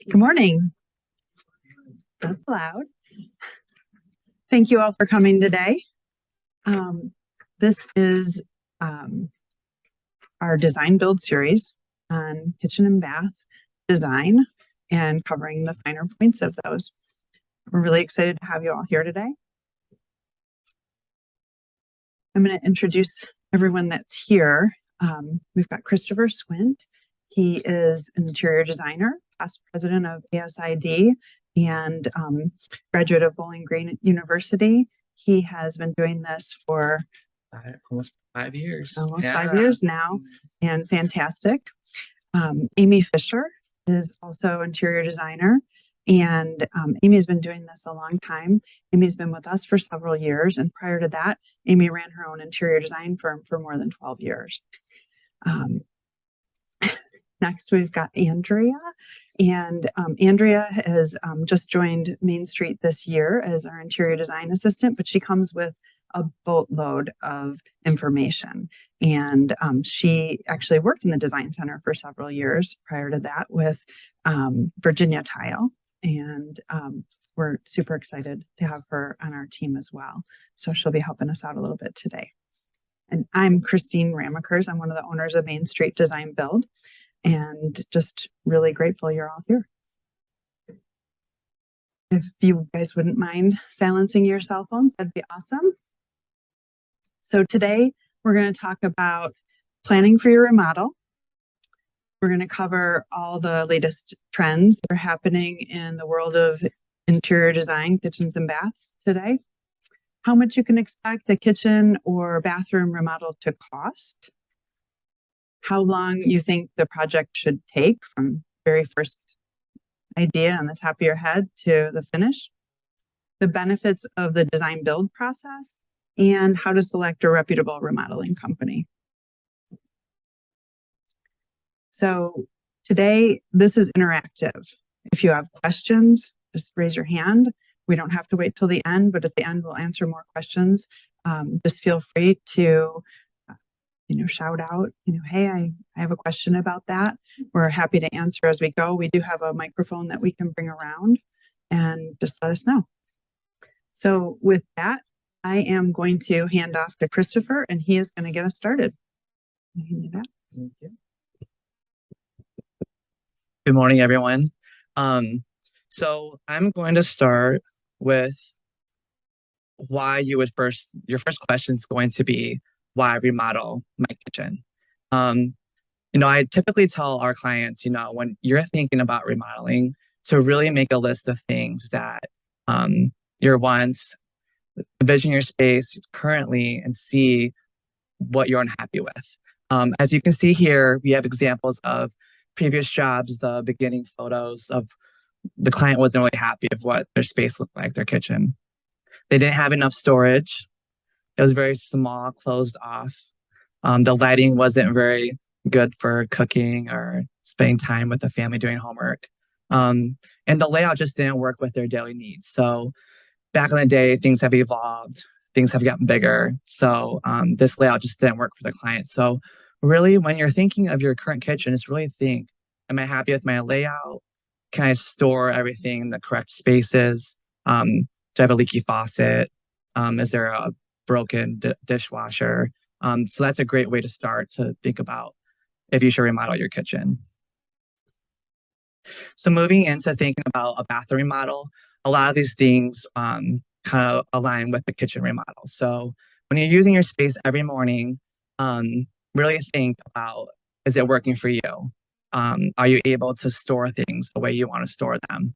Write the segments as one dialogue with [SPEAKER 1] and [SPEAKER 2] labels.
[SPEAKER 1] Good morning. That's loud. Thank you all for coming today. This is our design build series on kitchen and bath design and covering the finer points of those. We're really excited to have you all here today. I'm going to introduce everyone that's here. We've got Christopher Swint. He is an interior designer, past president of ASID, and graduate of Bowling Green University. He has been doing this for
[SPEAKER 2] almost 5 years.
[SPEAKER 1] Almost 5 years now, and fantastic. Amy Fisher is also interior designer, and Amy's been doing this a long time. Amy's been with us for several years, and prior to that, Amy ran her own interior design firm for more than 12 years. Next, we've got Andrea, and Andrea has just joined MainStreet this year as our interior design assistant, but she comes with a boatload of information. And she actually worked in the design center for several years prior to that with Virginia Tile. And we're super excited to have her on our team as well. So she'll be helping us out a little bit today. And I'm Christine Ramakers. I'm one of the owners of MainStreet Design Build, and just really grateful you're all here. If you guys wouldn't mind silencing your cell phones, that'd be awesome. So today we're going to talk about planning for your remodel. We're going to cover all the latest trends that are happening in the world of interior design, kitchens and baths today. How much you can expect a kitchen or bathroom remodel to cost. How long you think the project should take from very first idea on the top of your head to the finish. The benefits of the design build process, and how to select a reputable remodeling company. So today, this is interactive. If you have questions, just raise your hand. We don't have to wait till the end, but at the end, we'll answer more questions. Just feel free to shout out, hey, I have a question about that. We're happy to answer as we go. We do have a microphone that we can bring around, and just let us know. So with that, I am going to hand off to Christopher, and he is going to get us started.
[SPEAKER 2] Thank you. Good morning, everyone. So I'm going to start with why your first question is going to be, why remodel my kitchen? I typically tell our clients, when you're thinking about remodeling, to really make a list of things that your wants, envision your space currently, and see what you're unhappy with. As you can see here, we have examples of previous jobs, the beginning photos of the client wasn't really happy with what their space looked like, their kitchen. They didn't have enough storage. It was very small, closed off. The lighting wasn't very good for cooking or spending time with the family doing homework. And the layout just didn't work with their daily needs. So back in the day, things have evolved, things have gotten bigger. So this layout just didn't work for the client. So really, when you're thinking of your current kitchen, just really think, am I happy with my layout? Can I store everything in the correct spaces? Do I have a leaky faucet? Is there a broken dishwasher? So that's a great way to start to think about if you should remodel your kitchen. So moving into thinking about a bathroom remodel, a lot of these things kind of align with the kitchen remodel. So when you're using your space every morning, really think about, is it working for you? Are you able to store things the way you want to store them?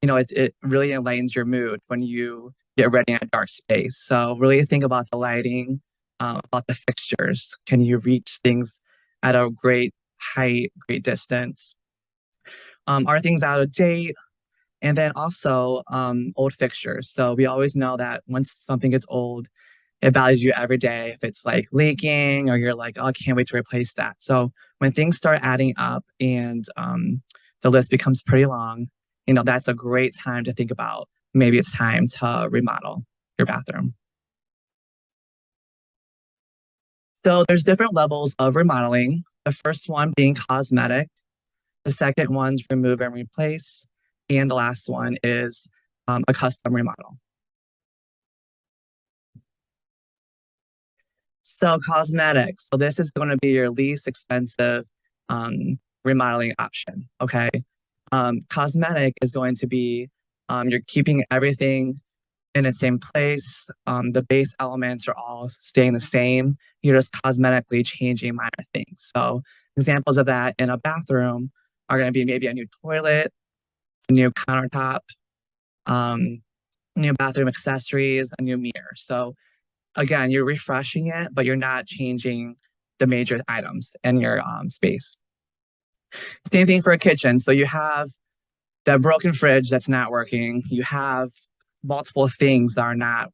[SPEAKER 2] It really enlightens your mood when you get ready in a dark space. So really think about the lighting, about the fixtures. Can you reach things at a great height, great distance? Are things out of date? And then also old fixtures. So we always know that once something gets old, it values you every day. If it's like leaking, or you're like, oh, I can't wait to replace that. So when things start adding up and the list becomes pretty long, that's a great time to think about, maybe it's time to remodel your bathroom. So there's different levels of remodeling. The first one being cosmetic. The second one's remove and replace. And the last one is a custom remodel. So cosmetics. So this is going to be your least expensive remodeling option. Okay. Cosmetic is going to be you're keeping everything in the same place. The base elements are all staying the same. You're just cosmetically changing minor things. So examples of that in a bathroom are going to be maybe a new toilet, a new countertop, new bathroom accessories, a new mirror. So again, you're refreshing it, but you're not changing the major items in your space. Same thing for a kitchen. So you have that broken fridge that's not working. You have multiple things that are not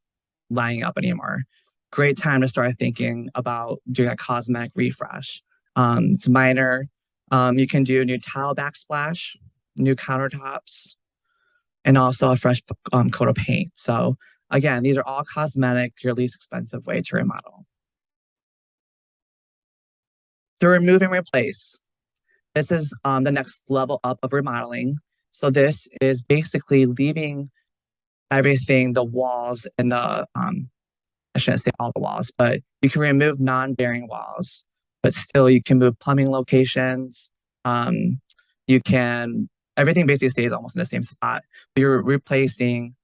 [SPEAKER 2] lining up anymore. Great time to start thinking about doing a cosmetic refresh. It's minor. You can do a new tile backsplash, new countertops, and also a fresh coat of paint. So again, these are all cosmetic, your least expensive way to remodel. To remove and replace. This is the next level up of remodeling. So this is basically leaving everything, the walls and the, I shouldn't say all the walls, but you can remove non-bearing walls, but still you can move plumbing locations. Everything basically stays almost in the same spot. You're replacing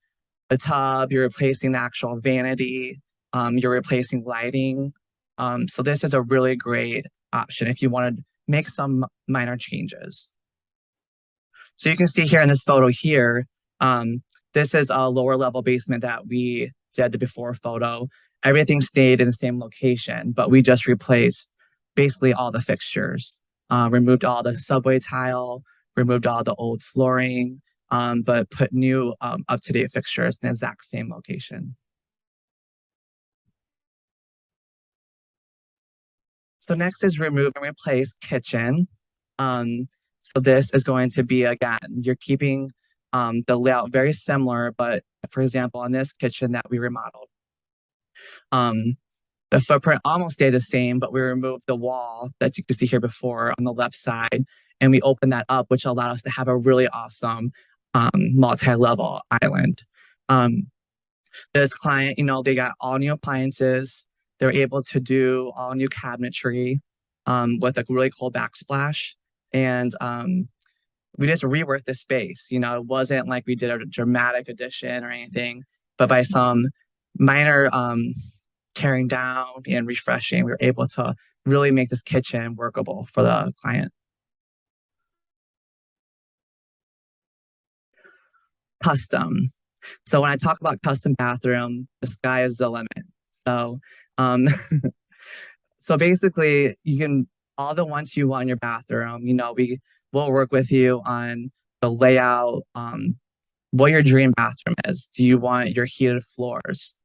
[SPEAKER 2] the tub, you're replacing the actual vanity, you're replacing lighting. So this is a really great option if you want to make some minor changes. So you can see here in this photo here, this is a lower level basement that we did the before photo. Everything stayed in the same location, but we just replaced basically all the fixtures, removed all the subway tile, removed all the old flooring, but put new up-to-date fixtures in the exact same location. So next is remove and replace kitchen. So this is going to be, again, you're keeping the layout very similar, but for example, on this kitchen that we remodeled, the footprint almost stayed the same, but we removed the wall that you could see here before on the left side, and we opened that up, which allowed us to have a really awesome multi-level island. This client, they got all new appliances. They're able to do all new cabinetry with a really cool backsplash. And we just reworked the space. It wasn't like we did a dramatic addition or anything, but by some minor tearing down and refreshing, we were able to really make this kitchen workable for the client. Custom. So when I talk about custom bathroom, the sky is the limit. So, so basically, you can all the ones you want in your bathroom. We will work with you on the layout, what your dream bathroom is. Do you want your heated floors?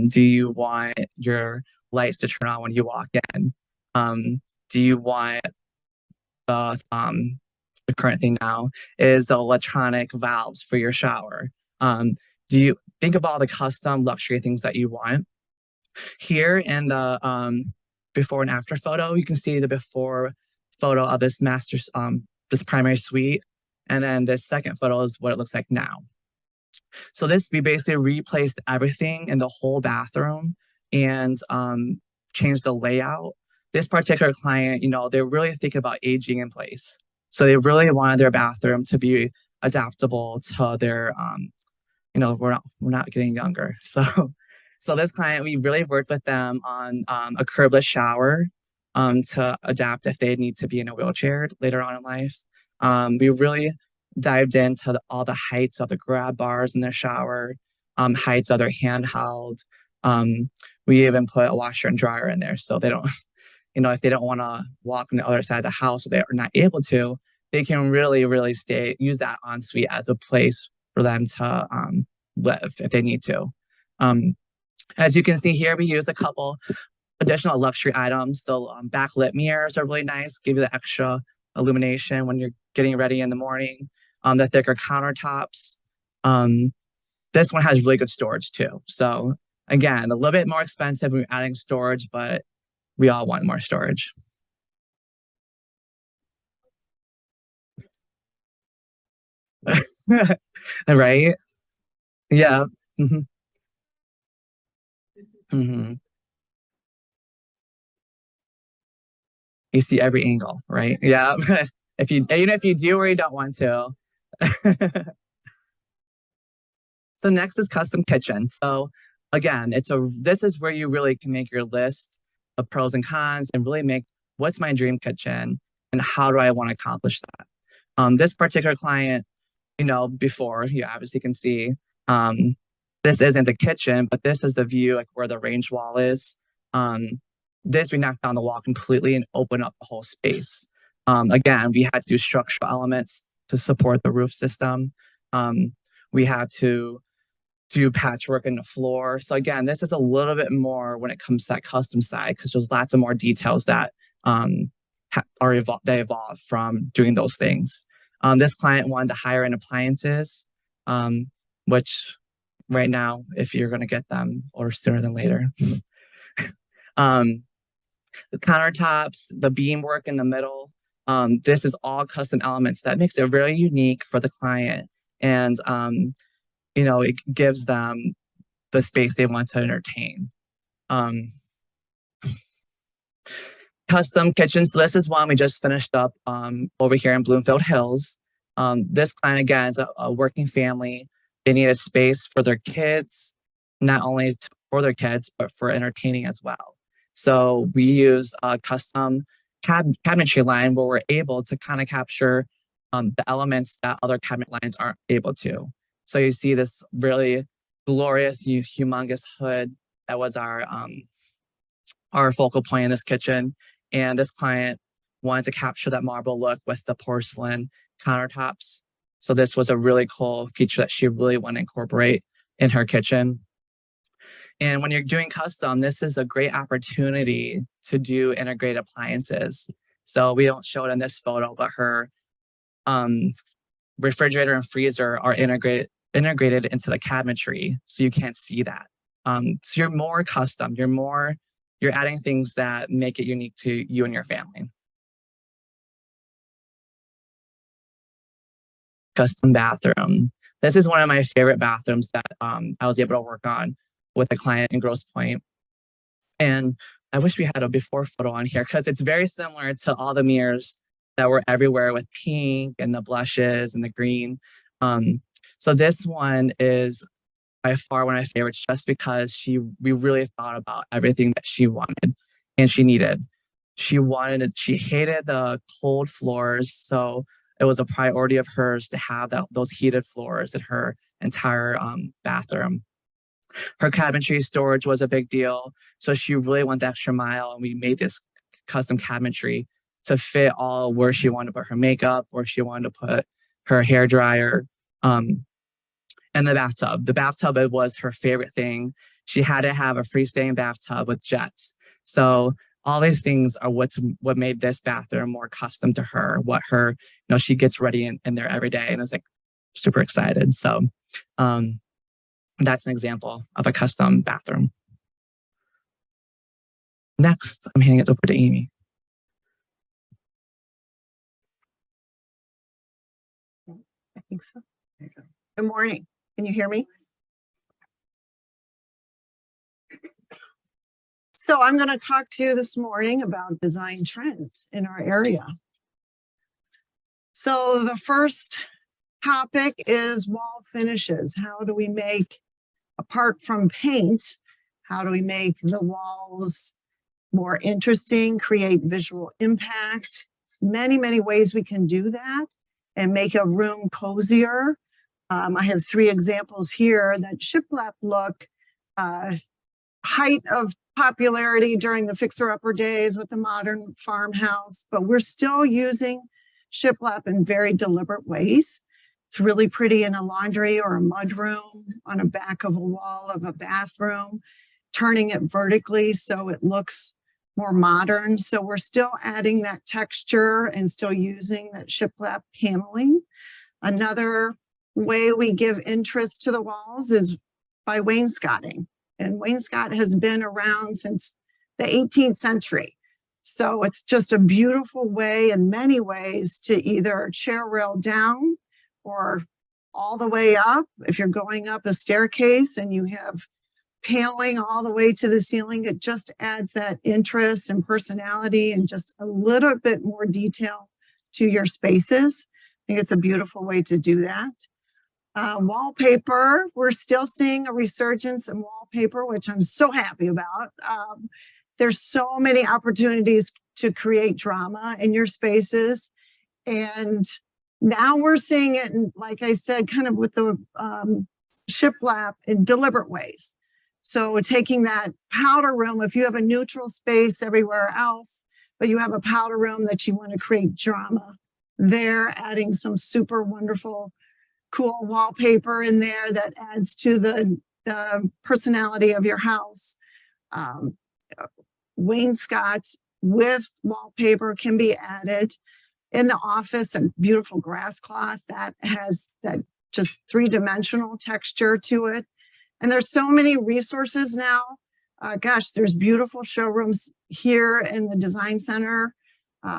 [SPEAKER 2] Do you want your lights to turn on when you walk in? Do you want the current thing now is the electronic valves for your shower? Do you think of all the custom luxury things that you want? Here in the before and after photo, you can see the before photo of this this primary suite, and then this second photo is what it looks like now. So we basically replaced everything in the whole bathroom and changed the layout. This particular client, they're really thinking about aging in place. So they really wanted their bathroom to be adaptable to their, we're not getting younger. So this client, we really worked with them on a curbless shower to adapt if they need to be in a wheelchair later on in life. We really dived into all the heights of the grab bars in their shower, heights of their handheld. We even put a washer and dryer in there so they don't, if they don't want to walk on the other side of the house or they are not able to, they can really, really use that ensuite as a place for them to live if they need to. As you can see here, we use a couple additional luxury items. So backlit mirrors are really nice, give you the extra illumination when you're getting ready in the morning. The thicker countertops. This one has really good storage too. So again, a little bit more expensive when you're adding storage, but we all want more storage. Right? Yeah. hmm hmm You see every angle, right? Yeah. If you, even if you do or you don't want to. So next is custom kitchen. So again, this is where you really can make your list of pros and cons and really make what's my dream kitchen and how do I want to accomplish that. This particular client, before you obviously can see, um, this isn't the kitchen, but this is the view like where the range wall is. This we knocked down the wall completely and opened up the whole space. Again, we had to do structural elements to support the roof system. We had to do patchwork in the floor. So again, this is a little bit more when it comes to that custom side because there's lots of more details that they evolved from doing those things. This client wanted to hire in appliances, which right now, if you're going to get them, or sooner than later. The countertops, the beam work in the middle. This is all custom elements that makes it very unique for the client. And it gives them the space they want to entertain. Custom kitchens. So this is one we just finished up over here in Bloomfield Hills. This client, again, is a working family. They need a space for their kids, not only for their kids, but for entertaining as well. So we use a custom cabinetry line where we're able to kind of capture the elements that other cabinet lines aren't able to. So you see this really glorious, humongous hood that was our focal point in this kitchen. And this client wanted to capture that marble look with the porcelain countertops. So this was a really cool feature that she really wanted to incorporate in her kitchen. And when you're doing custom, this is a great opportunity to do integrated appliances. So we don't show it in this photo, but her refrigerator and freezer are integrated into the cabinetry, so you can't see that. So you're more custom. You're adding things that make it unique to you and your family. Custom bathroom. This is one of my favorite bathrooms that I was able to work on with a client in Grosse Pointe. And I wish we had a before photo on here because it's very similar to all the mirrors that were everywhere with pink and the blushes and the green. So this one is by far one of my favorites just because we really thought about everything that she wanted and she needed. She hated the cold floors, so it was a priority of hers to have those heated floors in her entire bathroom. Her cabinetry storage was a big deal, so she really went the extra mile, and we made this custom cabinetry to fit all where she wanted to put her makeup, where she wanted to put her hair dryer, and the bathtub. The bathtub was her favorite thing. She had to have a freestanding bathtub with jets. So all these things are what made this bathroom more custom to her, she gets ready in there every day and is like super excited. So that's an example of a custom bathroom. Next, I'm handing it over to Amy.
[SPEAKER 3] I think so. There you go. Good morning. Can you hear me? So I'm going to talk to you this morning about design trends in our area. So the first topic is wall finishes. How do we make, apart from paint, how do we make the walls more interesting, create visual impact? Many, many ways we can do that and make a room cozier. I have 3 examples here that shiplap look, height of popularity during the fixer-upper days with the modern farmhouse, but we're still using shiplap in very deliberate ways. It's really pretty in a laundry or a mudroom, on a back of a wall of a bathroom, turning it vertically so it looks more modern. So we're still adding that texture and still using that shiplap paneling. Another way we give interest to the walls is by wainscoting. And wainscot has been around since the 18th century. So it's just a beautiful way in many ways to either chair rail down or all the way up. If you're going up a staircase and you have paneling all the way to the ceiling, it just adds that interest and personality and just a little bit more detail to your spaces. I think it's a beautiful way to do that. Wallpaper, we're still seeing a resurgence in wallpaper, which I'm so happy about. There's so many opportunities to create drama in your spaces. And now we're seeing it, like I said, kind of with the shiplap in deliberate ways. So taking that powder room, if you have a neutral space everywhere else, but you have a powder room that you want to create drama there, adding some super wonderful, cool wallpaper in there that adds to the personality of your house. Wainscot with wallpaper can be added. In the office, a beautiful grass cloth that has that just three-dimensional texture to it. And there's so many resources now. Gosh, there's beautiful showrooms here in the design center.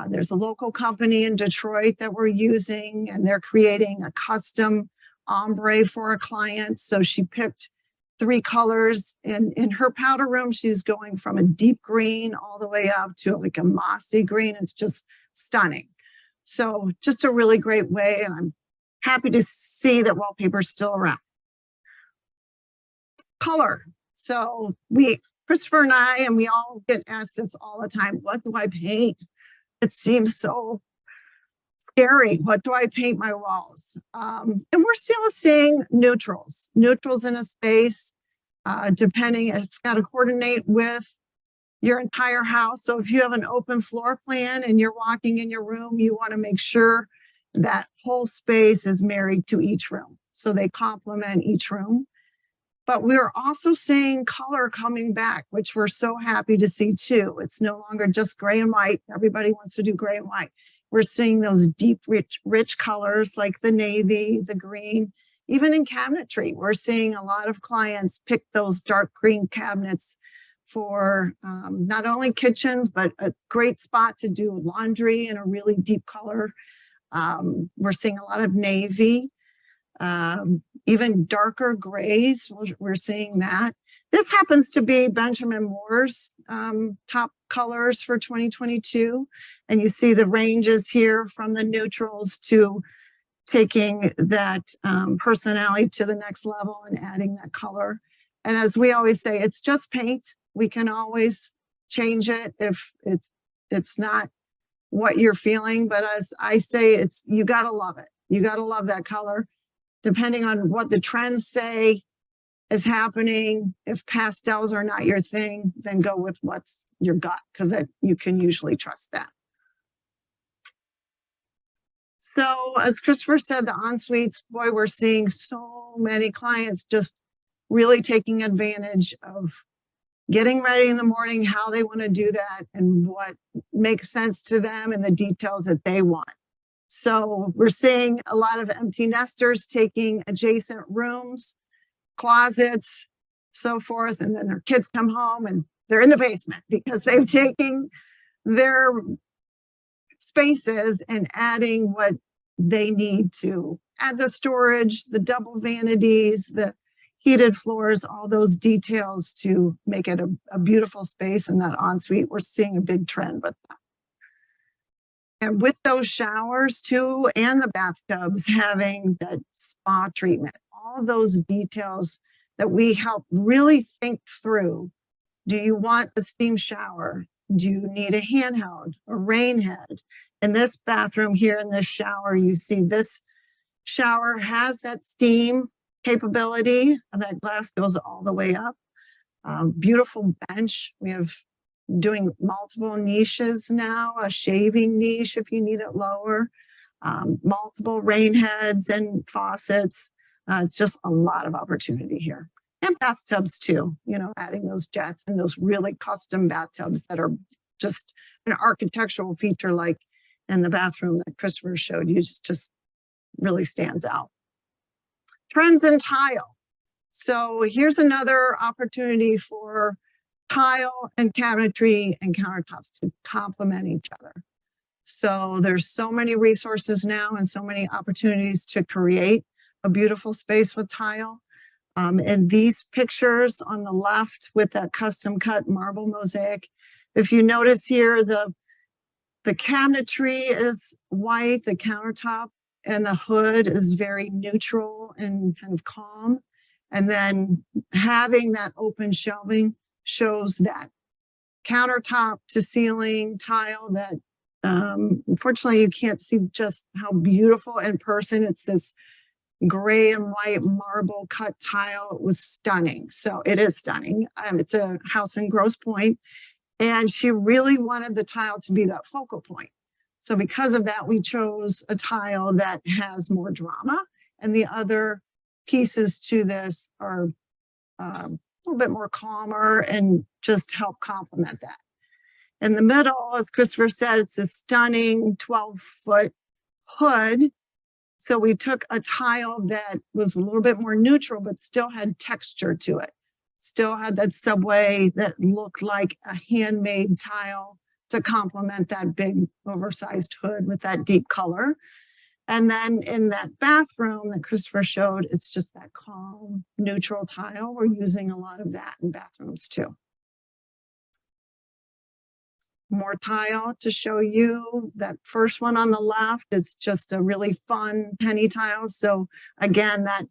[SPEAKER 3] There's a local company in Detroit that we're using, and they're creating a custom ombre for a client. So she picked 3 colors. And in her powder room, she's going from a deep green all the way up to like a mossy green. It's just stunning. So just a really great way. And I'm happy to see that wallpaper is still around. Color. So Christopher and I, and we all get asked this all the time, what do I paint? It seems so scary. What do I paint my walls? And we're still seeing neutrals in a space, depending, it's got to coordinate with your entire house. So if you have an open floor plan and you're walking in your room, you want to make sure that whole space is married to each room. So they complement each room. But we're also seeing color coming back, which we're so happy to see too. It's no longer just gray and white. Everybody wants to do gray and white. We're seeing those deep, rich colors like the navy, the green. Even in cabinetry, we're seeing a lot of clients pick those dark green cabinets for not only kitchens, but a great spot to do laundry in a really deep color. We're seeing a lot of navy, even darker grays. We're seeing that. This happens to be Benjamin Moore's top colors for 2022. And you see the ranges here from the neutrals to taking that personality to the next level and adding that color. And as we always say, it's just paint. We can always change it if it's not what you're feeling. But as I say, you got to love it. You got to love that color. Depending on what the trends say is happening, if pastels are not your thing, then go with what's your gut, because you can usually trust that. So as Christopher said, the en-suites, boy, we're seeing so many clients just really taking advantage of getting ready in the morning, how they want to do that and what makes sense to them and the details that they want. So we're seeing a lot of empty nesters taking adjacent rooms, closets, so forth, and then their kids come home and they're in the basement because they've taken their spaces and adding what they need to add: the storage, the double vanities, the heated floors, all those details to make it a beautiful space. And that ensuite, we're seeing a big trend with that. And with those showers too, and the bathtubs having that spa treatment, all of those details that we help really think through. Do you want a steam shower? Do you need a handheld, a rain head? In this bathroom here, in this shower, you see this shower has that steam capability, and that glass goes all the way up. Beautiful bench. We have doing multiple niches now, a shaving niche if you need it lower, multiple rain heads and faucets. It's just a lot of opportunity here. And bathtubs too, adding those jets and those really custom bathtubs that are just an architectural feature, like in the bathroom that Christopher showed you, just really stands out. Trends in tile. So here's another opportunity for tile and cabinetry and countertops to complement each other. So there's so many resources now and so many opportunities to create a beautiful space with tile. And these pictures on the left with that custom cut marble mosaic, if you notice here, the cabinetry is white, the countertop and the hood is very neutral and kind of calm. And then having that open shelving shows that countertop to ceiling tile that unfortunately you can't see just how beautiful in person. It's this gray and white marble cut tile. It was stunning. So it is stunning. It's a house in Grosse Pointe, and she really wanted the tile to be that focal point. So because of that, we chose a tile that has more drama, and the other pieces to this are a little bit more calmer and just help complement that. In the middle, as Christopher said, it's a stunning 12-foot hood. So we took a tile that was a little bit more neutral, but still had texture to it. Still had that subway that looked like a handmade tile to complement that big oversized hood with that deep color. And then in that bathroom that Christopher showed, it's just that calm, neutral tile. We're using a lot of that in bathrooms too. More tile to show you. That first one on the left is just a really fun penny tile. So again, that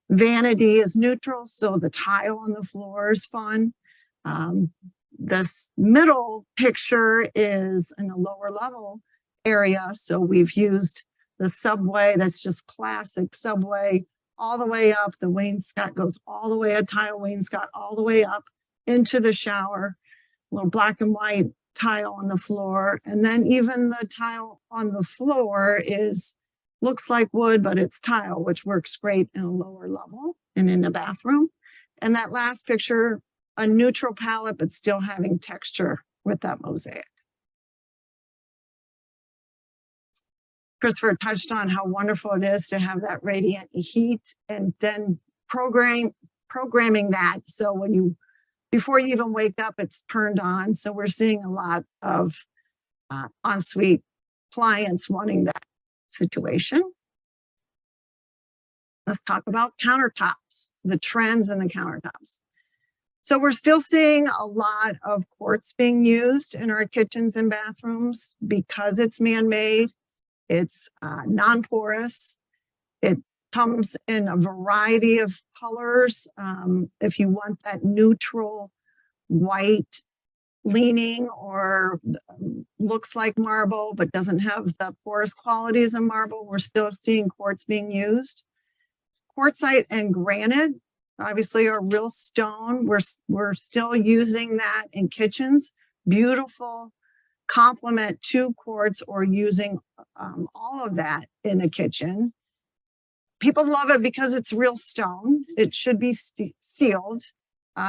[SPEAKER 3] vanity is neutral, so the tile on the floor is fun. This middle picture is in a lower level area, so we've used the subway. That's just classic subway all the way up. The wainscot goes all the way, a tile wainscot all the way up into the shower. A little black and white tile on the floor, and then even the tile on the floor looks like wood, but it's tile, which works great in a lower level and in a bathroom. And that last picture, a neutral palette, but still having texture with that mosaic. Christopher touched on how wonderful it is to have that radiant heat and then programming that. So before you even wake up, it's turned on. So we're seeing a lot of ensuite clients wanting that situation. Let's talk about countertops, the trends in the countertops. So we're still seeing a lot of quartz being used in our kitchens and bathrooms because it's man-made, it's non-porous, it comes in a variety of colors. If you want that neutral white leaning or looks like marble but doesn't have the porous qualities of marble, we're still seeing quartz being used. Quartzite and granite obviously are real stone. We're still using that in kitchens. Beautiful complement to quartz, or using all of that in a kitchen. People love it because it's real stone. It should be sealed.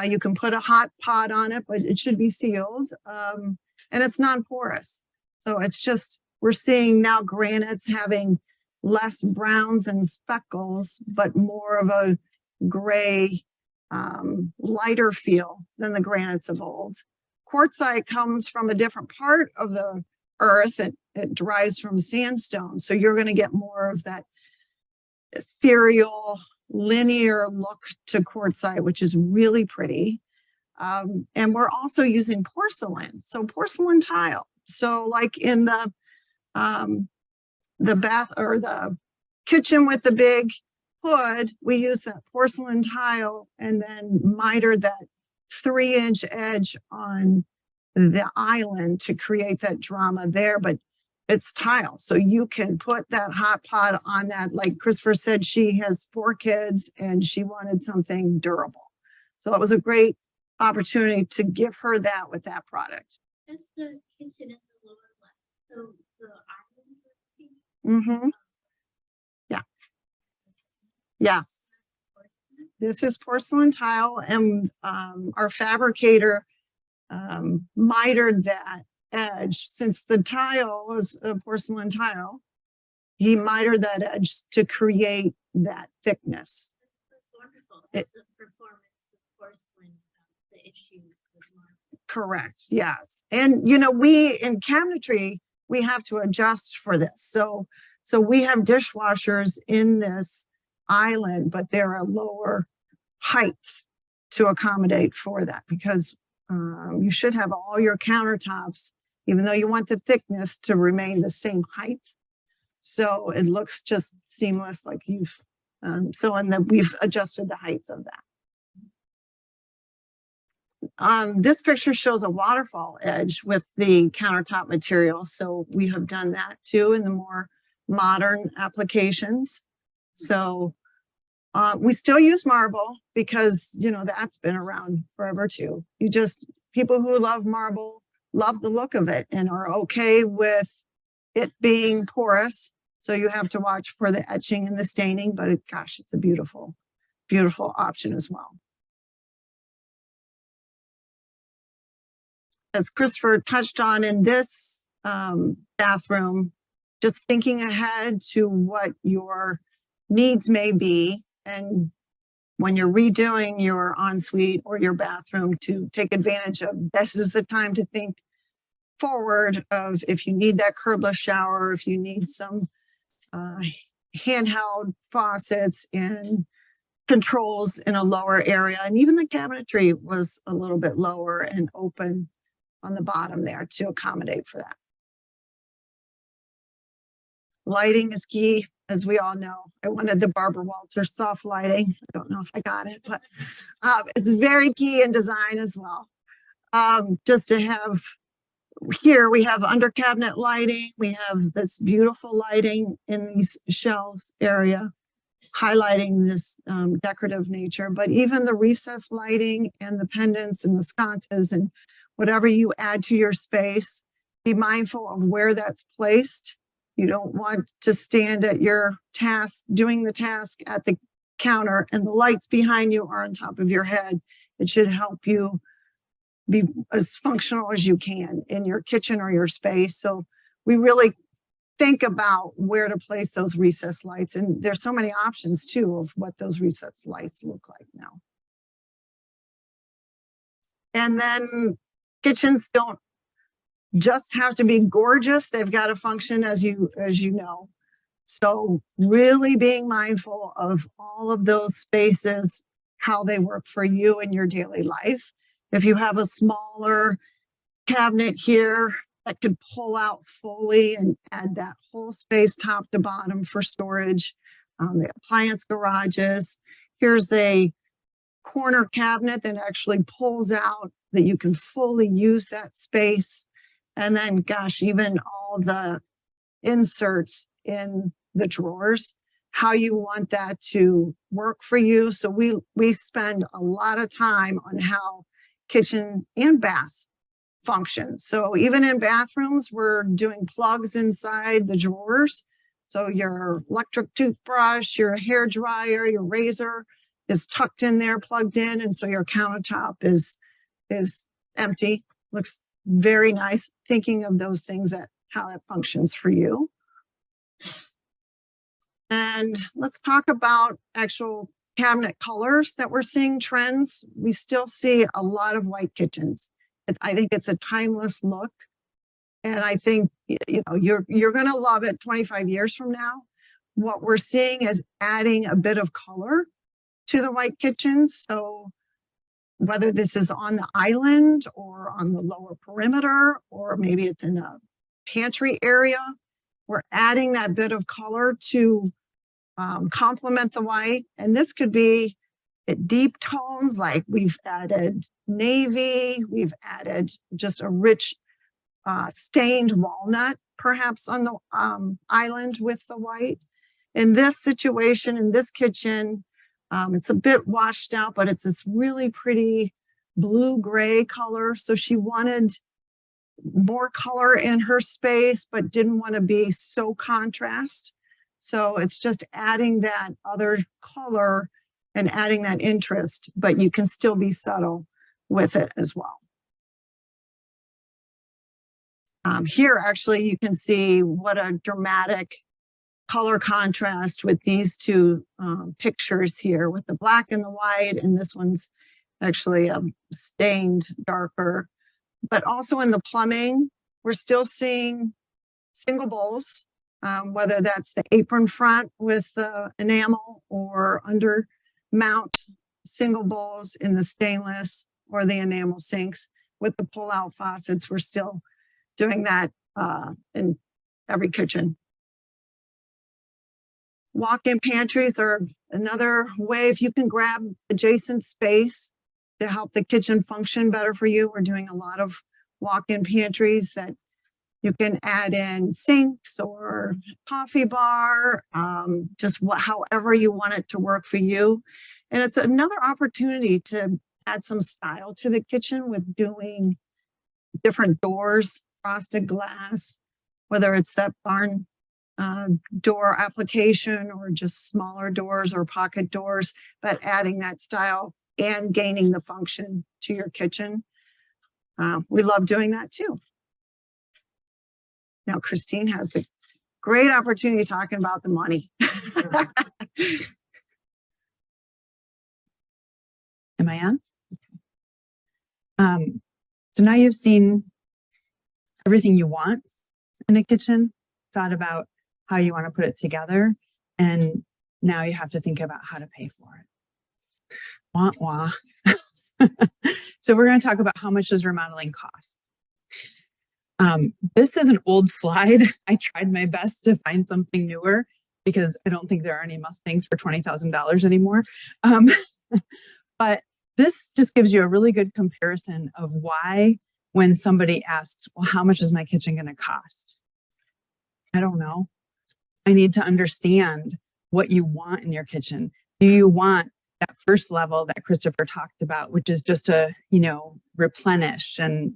[SPEAKER 3] You can put a hot pot on it, but it should be sealed. And it's non-porous. So it's just, we're seeing now granites having less browns and speckles, but more of a gray, lighter feel than the granites of old. Quartzite comes from a different part of the earth. It derives from sandstone. So you're going to get more of that ethereal, linear look to quartzite, which is really pretty. And we're also using porcelain. So porcelain tile. So like in the bath or the kitchen with the big hood, we use that porcelain tile and then mitered that 3-inch edge on the island to create that drama there, but it's tile. So you can put that hot pot on that. Like Christopher said, she has 4 kids and she wanted something durable. So it was a great opportunity to give her that with that product.
[SPEAKER 4] That's the kitchen in the lower left. So the island.
[SPEAKER 3] Mm-hmm. Yeah. Yes. This is porcelain tile, and our fabricator mitered that edge. Since the tile was a porcelain tile, he mitered that edge to create that thickness.
[SPEAKER 4] That's wonderful. It's the performance of porcelain, the issues with marble.
[SPEAKER 3] Correct. Yes. And, you know, we in cabinetry, we have to adjust for this. So we have dishwashers in this island, but they're a lower height to accommodate for that, because you should have all your countertops, even though you want the thickness to remain the same height. So it looks just seamless, like you've, we've adjusted the heights of that. This picture shows a waterfall edge with the countertop material. So we have done that too in the more modern applications. So we still use marble because, you know, that's been around forever too. People who love marble love the look of it and are okay with it being porous. So you have to watch for the etching and the staining, but gosh, it's a beautiful, beautiful option as well. As Christopher touched on in this bathroom, just thinking ahead to what your needs may be, and when you're redoing your ensuite or your bathroom, to take advantage of, this is the time to think forward of if you need that curbless shower, if you need some handheld faucets and controls in a lower area. And even the cabinetry was a little bit lower and open on the bottom there to accommodate for that. Lighting is key, as we all know. I wanted the Barbara Walters soft lighting. I don't know if I got it, but it's very key in design as well. Just to have, here we have under cabinet lighting. We have this beautiful lighting in these shelves area, highlighting this decorative nature, but even the recessed lighting and the pendants and the sconces and whatever you add to your space, be mindful of where that's placed. You don't want to stand at your task, doing the task at the counter, and the lights behind you are on top of your head. It should help you be as functional as you can in your kitchen or your space. So we really think about where to place those recessed lights. And there's so many options too of what those recessed lights look like now. And then kitchens don't just have to be gorgeous. They've got to function, as you know. So really being mindful of all of those spaces, how they work for you in your daily life. If you have a smaller cabinet here that could pull out fully and add that whole space top to bottom for storage, the appliance garages. Here's a corner cabinet that actually pulls out, that you can fully use that space. And then, gosh, even all the inserts in the drawers, how you want that to work for you. So we spend a lot of time on how kitchen and bath function. So even in bathrooms, we're doing plugs inside the drawers. So your electric toothbrush, your hair dryer, your razor is tucked in there, plugged in. And so your countertop is empty. Looks very nice. Thinking of those things, that how that functions for you. And let's talk about actual cabinet colors that we're seeing trends. We still see a lot of white kitchens. I think it's a timeless look. And I think, you know, you're going to love it 25 years from now. What we're seeing is adding a bit of color to the white kitchens. So whether this is on the island or on the lower perimeter, or maybe it's in a pantry area, we're adding that bit of color to complement the white. And this could be deep tones, like we've added navy, we've added just a rich stained walnut, perhaps on the island with the white. In this situation, in this kitchen, it's a bit washed out, but it's this really pretty blue-gray color. So she wanted more color in her space, but didn't want to be so contrast. So it's just adding that other color and adding that interest, but you can still be subtle with it as well. Here, actually, you can see what a dramatic color contrast with these two pictures here, with the black and the white, and this one's actually stained darker. But also in the plumbing, we're still seeing single bowls, whether that's the apron front with the enamel or under mount single bowls in the stainless or the enamel sinks with the pull-out faucets. We're still doing that in every kitchen. Walk-in pantries are another way. If you can grab adjacent space to help the kitchen function better for you, we're doing a lot of walk-in pantries that you can add in sinks or coffee bar, however you want it to work for you. And it's another opportunity to add some style to the kitchen with doing different doors, frosted glass, whether it's that barn door application or just smaller doors or pocket doors, but adding that style and gaining the function to your kitchen. We love doing that too. Now, Christine has the great opportunity talking about the money.
[SPEAKER 1] Am I on? So now you've seen everything you want in a kitchen, thought about how you want to put it together, and now you have to think about how to pay for it. Wah, wah. So we're going to talk about how much does remodeling cost. This is an old slide. I tried my best to find something newer because I don't think there are any Mustangs for $20,000 anymore. But this just gives you a really good comparison of why, when somebody asks, well, how much is my kitchen going to cost? I don't know. I need to understand what you want in your kitchen. Do you want that first level that Christopher talked about, which is just a, replenish and,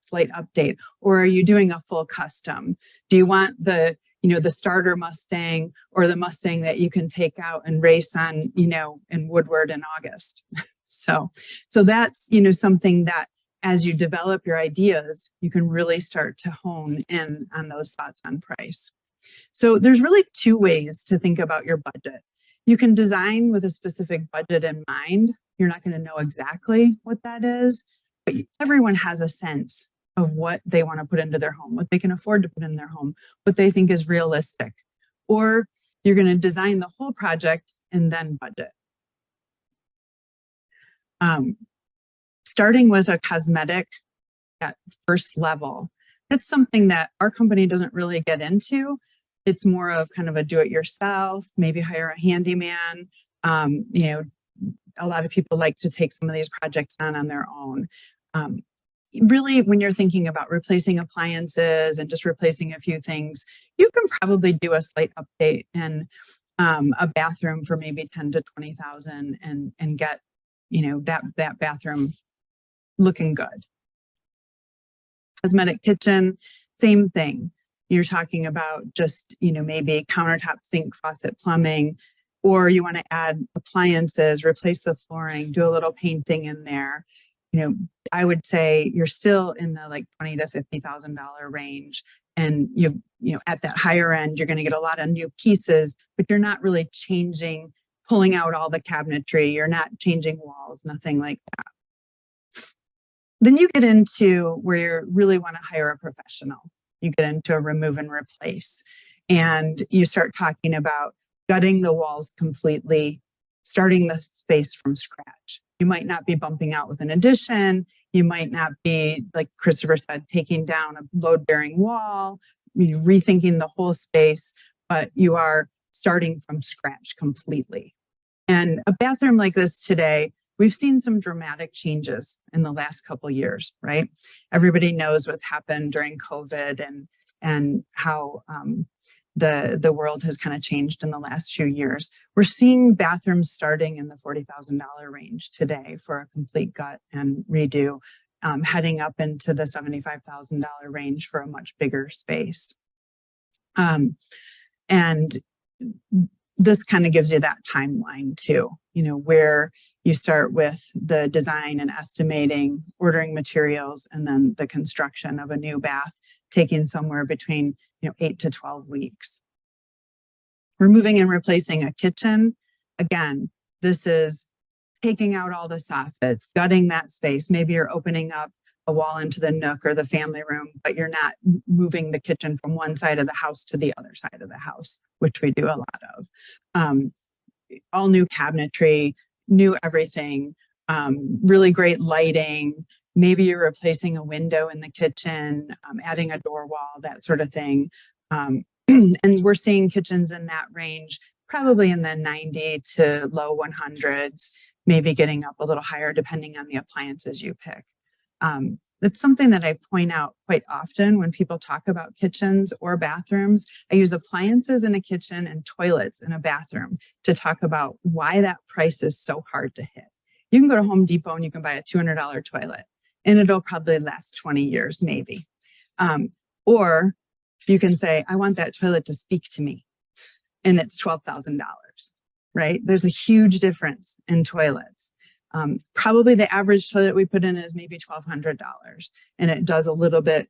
[SPEAKER 1] slight update? Or are you doing a full custom? Do you want the starter Mustang or the Mustang that you can take out and race on, in Woodward in August? So that's, something that as you develop your ideas, you can really start to hone in on those thoughts on price. So there's really two ways to think about your budget. You can design with a specific budget in mind. You're not going to know exactly what that is, but everyone has a sense of what they want to put into their home, what they can afford to put in their home, what they think is realistic. Or you're going to design the whole project and then budget. Starting with a cosmetic at first level, that's something that our company doesn't really get into. It's more of kind of a do-it-yourself, maybe hire a handyman. A lot of people like to take some of these projects on their own. Really, when you're thinking about replacing appliances and just replacing a few things, you can probably do a slight update in a bathroom for maybe 10 to 20,000 and get that bathroom looking good. Cosmetic kitchen, same thing. You're talking about just, maybe countertop, sink, faucet, plumbing, or you want to add appliances, replace the flooring, do a little painting in there. I would say you're still in the like $20,000 to $50,000 range. And at that higher end, you're going to get a lot of new pieces, but you're not really pulling out all the cabinetry. You're not changing walls, nothing like that. Then you get into where you really want to hire a professional. You get into a remove and replace, and you start talking about gutting the walls completely, starting the space from scratch. You might not be bumping out with an addition. You might not be, like Christopher said, taking down a load-bearing wall, rethinking the whole space, but you are starting from scratch completely. And a bathroom like this today, we've seen some dramatic changes in the last couple of years, right? Everybody knows what's happened during COVID and how the world has kind of changed in the last few years. We're seeing bathrooms starting in the $40,000 range today for a complete gut and redo, heading up into the $75,000 range for a much bigger space. And this kind of gives you that timeline too, where you start with the design and estimating, ordering materials, and then the construction of a new bath, taking somewhere between 8 to 12 weeks. Removing and replacing a kitchen, again, this is taking out all the soffits, gutting that space. Maybe you're opening up a wall into the nook or the family room, but you're not moving the kitchen from one side of the house to the other side of the house, which we do a lot of. All new cabinetry, new everything, really great lighting. Maybe you're replacing a window in the kitchen, adding a door wall, that sort of thing. And we're seeing kitchens in that range, probably in the 90 to low 100s, maybe getting up a little higher depending on the appliances you pick. It's something that I point out quite often when people talk about kitchens or bathrooms. I use appliances in a kitchen and toilets in a bathroom to talk about why that price is so hard to hit. You can go to Home Depot and you can buy a $200 toilet and it'll probably last 20 years, maybe. Or you can say, I want that toilet to speak to me, and it's $12,000, right? There's a huge difference in toilets. Probably the average toilet we put in is maybe $1,200, and it does a little bit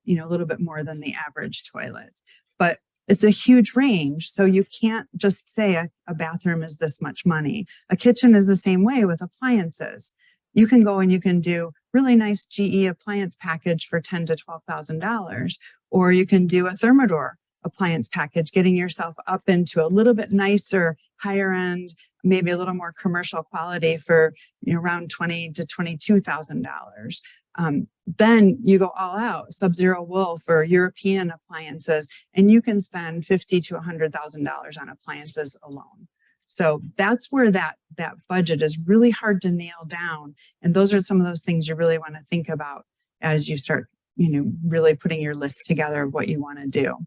[SPEAKER 1] more than the average toilet, but it's a huge range. So you can't just say a bathroom is this much money. A kitchen is the same way with appliances. You can go and you can do really nice GE appliance package for $10,000 to $12,000, or you can do a Thermador appliance package, getting yourself up into a little bit nicer, higher end, maybe a little more commercial quality for around $20,000 to $22,000. Then you go all out, Sub-Zero wool for European appliances, and you can spend $50,000 to $100,000 on appliances alone. So that's where that budget is really hard to nail down. And those are some of those things you really want to think about as you start, really putting your list together of what you want to do.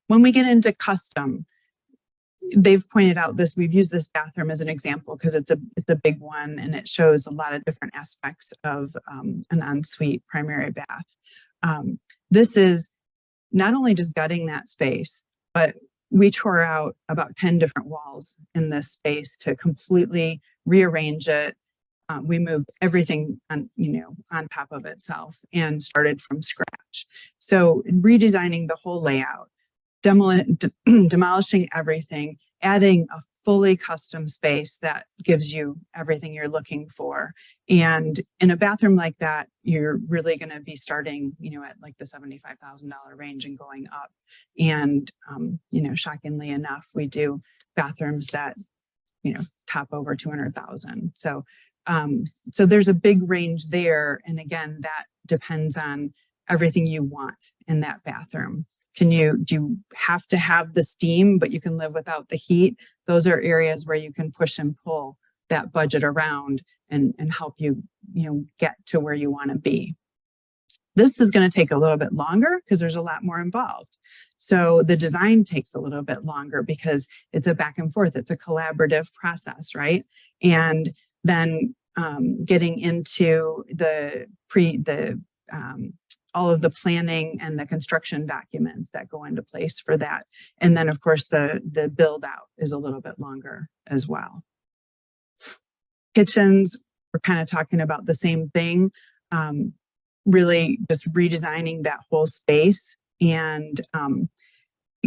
[SPEAKER 1] When we get into custom, they've pointed out this, we've used this bathroom as an example because it's a big one and it shows a lot of different aspects of an ensuite primary bath. This is not only just gutting that space, but we tore out about 10 different walls in this space to completely rearrange it. We moved everything on top of itself and started from scratch. So redesigning the whole layout, demolishing everything, adding a fully custom space that gives you everything you're looking for. And in a bathroom like that, you're really going to be starting, at like the $75,000 range and going up. And, shockingly enough, we do bathrooms that, top over 200,000. So there's a big range there. And again, that depends on everything you want in that bathroom. Do you have to have the steam, but you can live without the heat? Those are areas where you can push and pull that budget around and help you, get to where you want to be. This is going to take a little bit longer because there's a lot more involved. So the design takes a little bit longer because it's a back and forth. It's a collaborative process, right? And then getting into all of the planning and the construction documents that go into place for that. And then of course the build out is a little bit longer as well. Kitchens, we're kind of talking about the same thing, really just redesigning that whole space and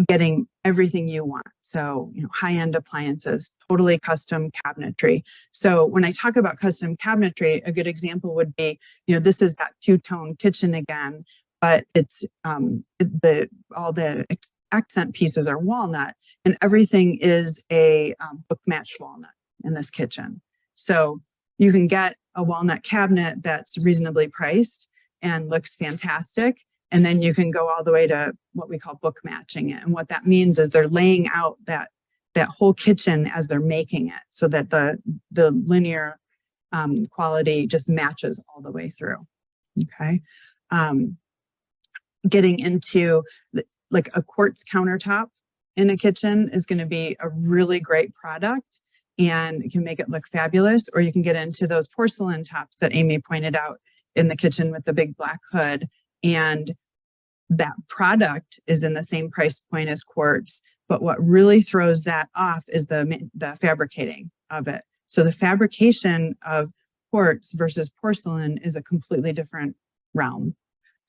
[SPEAKER 1] getting everything you want. So, high-end appliances, totally custom cabinetry. So when I talk about custom cabinetry, a good example would be, this is that two-tone kitchen again, but it's all the accent pieces are walnut and everything is a book matched walnut in this kitchen. So you can get a walnut cabinet that's reasonably priced and looks fantastic. And then you can go all the way to what we call book matching it. And what that means is they're laying out that whole kitchen as they're making it so that the linear quality just matches all the way through. Okay. Getting into like a quartz countertop in a kitchen is going to be a really great product and it can make it look fabulous. Or you can get into those porcelain tops that Amy pointed out in the kitchen with the big black hood. And that product is in the same price point as quartz, but what really throws that off is the fabricating of it. So the fabrication of quartz versus porcelain is a completely different realm.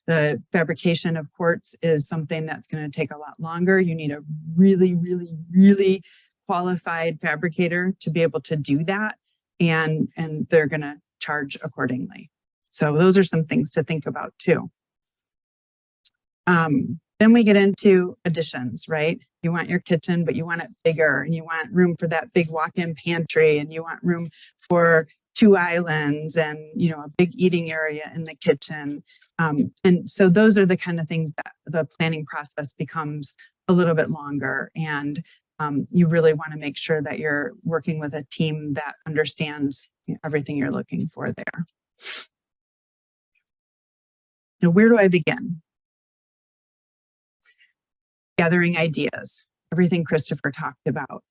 [SPEAKER 1] The fabrication of quartz is something that's going to take a lot longer. You need a really, really, really qualified fabricator to be able to do that, and they're going to charge accordingly. So those are some things to think about too. Then we get into additions, right? You want your kitchen, but you want it bigger, and you want room for that big walk-in pantry, and you want room for 2 islands and, you know, a big eating area in the kitchen. And so those are the kind of things that the planning process becomes a little bit longer. And you really want to make sure that you're working with a team that understands everything you're looking for there. Now, where do I begin? Gathering ideas, everything Christopher talked about.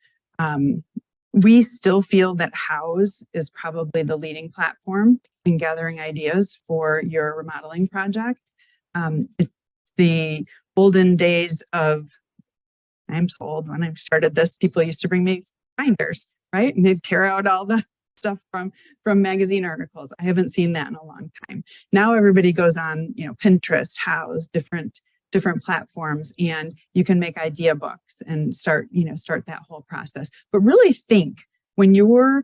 [SPEAKER 1] We still feel that House is probably the leading platform in gathering ideas for your remodeling project. It's the olden days of, I'm so old, when I started this, people used to bring me binders, right? And they'd tear out all the stuff from magazine articles. I haven't seen that in a long time. Now everybody goes on, you know, Pinterest, House, different platforms, and you can make idea books and start that whole process. But really think, when you're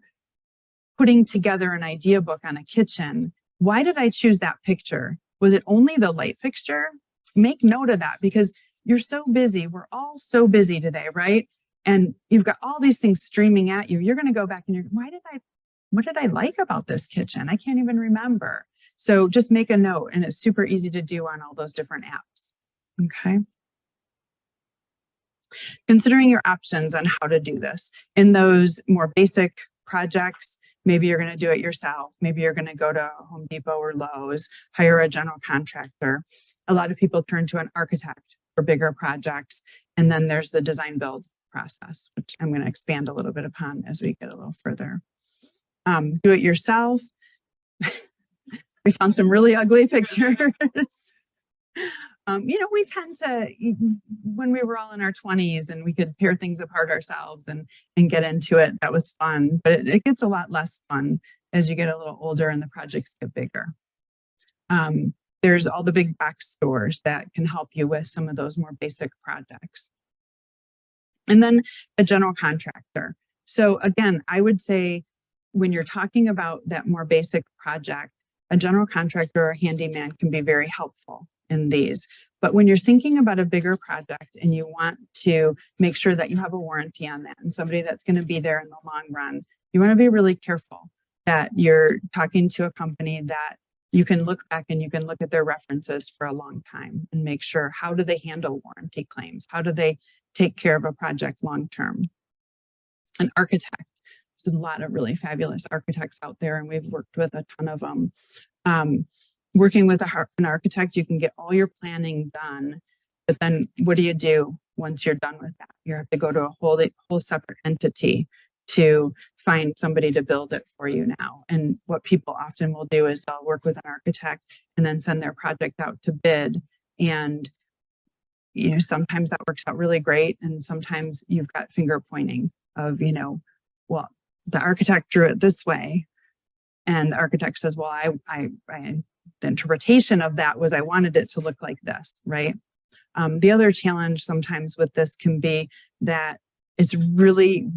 [SPEAKER 1] putting together an idea book on a kitchen, why did I choose that picture? Was it only the light fixture? Make note of that, because you're so busy. We're all so busy today, right? And you've got all these things streaming at you. You're going to go back and you're, what did I like about this kitchen? I can't even remember. So just make a note, and it's super easy to do on all those different apps. Okay. Considering your options on how to do this. In those more basic projects, maybe you're going to do it yourself. Maybe you're going to go to Home Depot or Lowe's, hire a general contractor. A lot of people turn to an architect for bigger projects. And then there's the design build process, which I'm going to expand a little bit upon as we get a little further. Do it yourself. We found some really ugly pictures. You know, we tend to, when we were all in our 20s and we could tear things apart ourselves and get into it, that was fun. But it gets a lot less fun as you get a little older and the projects get bigger. There's all the big box stores that can help you with some of those more basic projects. And then a general contractor. So again, I would say when you're talking about that more basic project, a general contractor or handyman can be very helpful in these. But when you're thinking about a bigger project and you want to make sure that you have a warranty on that and somebody that's going to be there in the long run, you want to be really careful that you're talking to a company that you can look back and you can look at their references for a long time and make sure, how do they handle warranty claims? How do they take care of a project long term? An architect. There's a lot of really fabulous architects out there, and we've worked with a ton of them. Working with an architect, you can get all your planning done, but then what do you do once you're done with that? You have to go to a whole separate entity to find somebody to build it for you now. And what people often will do is they'll work with an architect and then send their project out to bid. And you know, sometimes that works out really great, and sometimes you've got finger pointing of, you know, well, the architect drew it this way, and the architect says, well, the interpretation of that was I wanted it to look like this, right? The other challenge sometimes with this can be that it's really,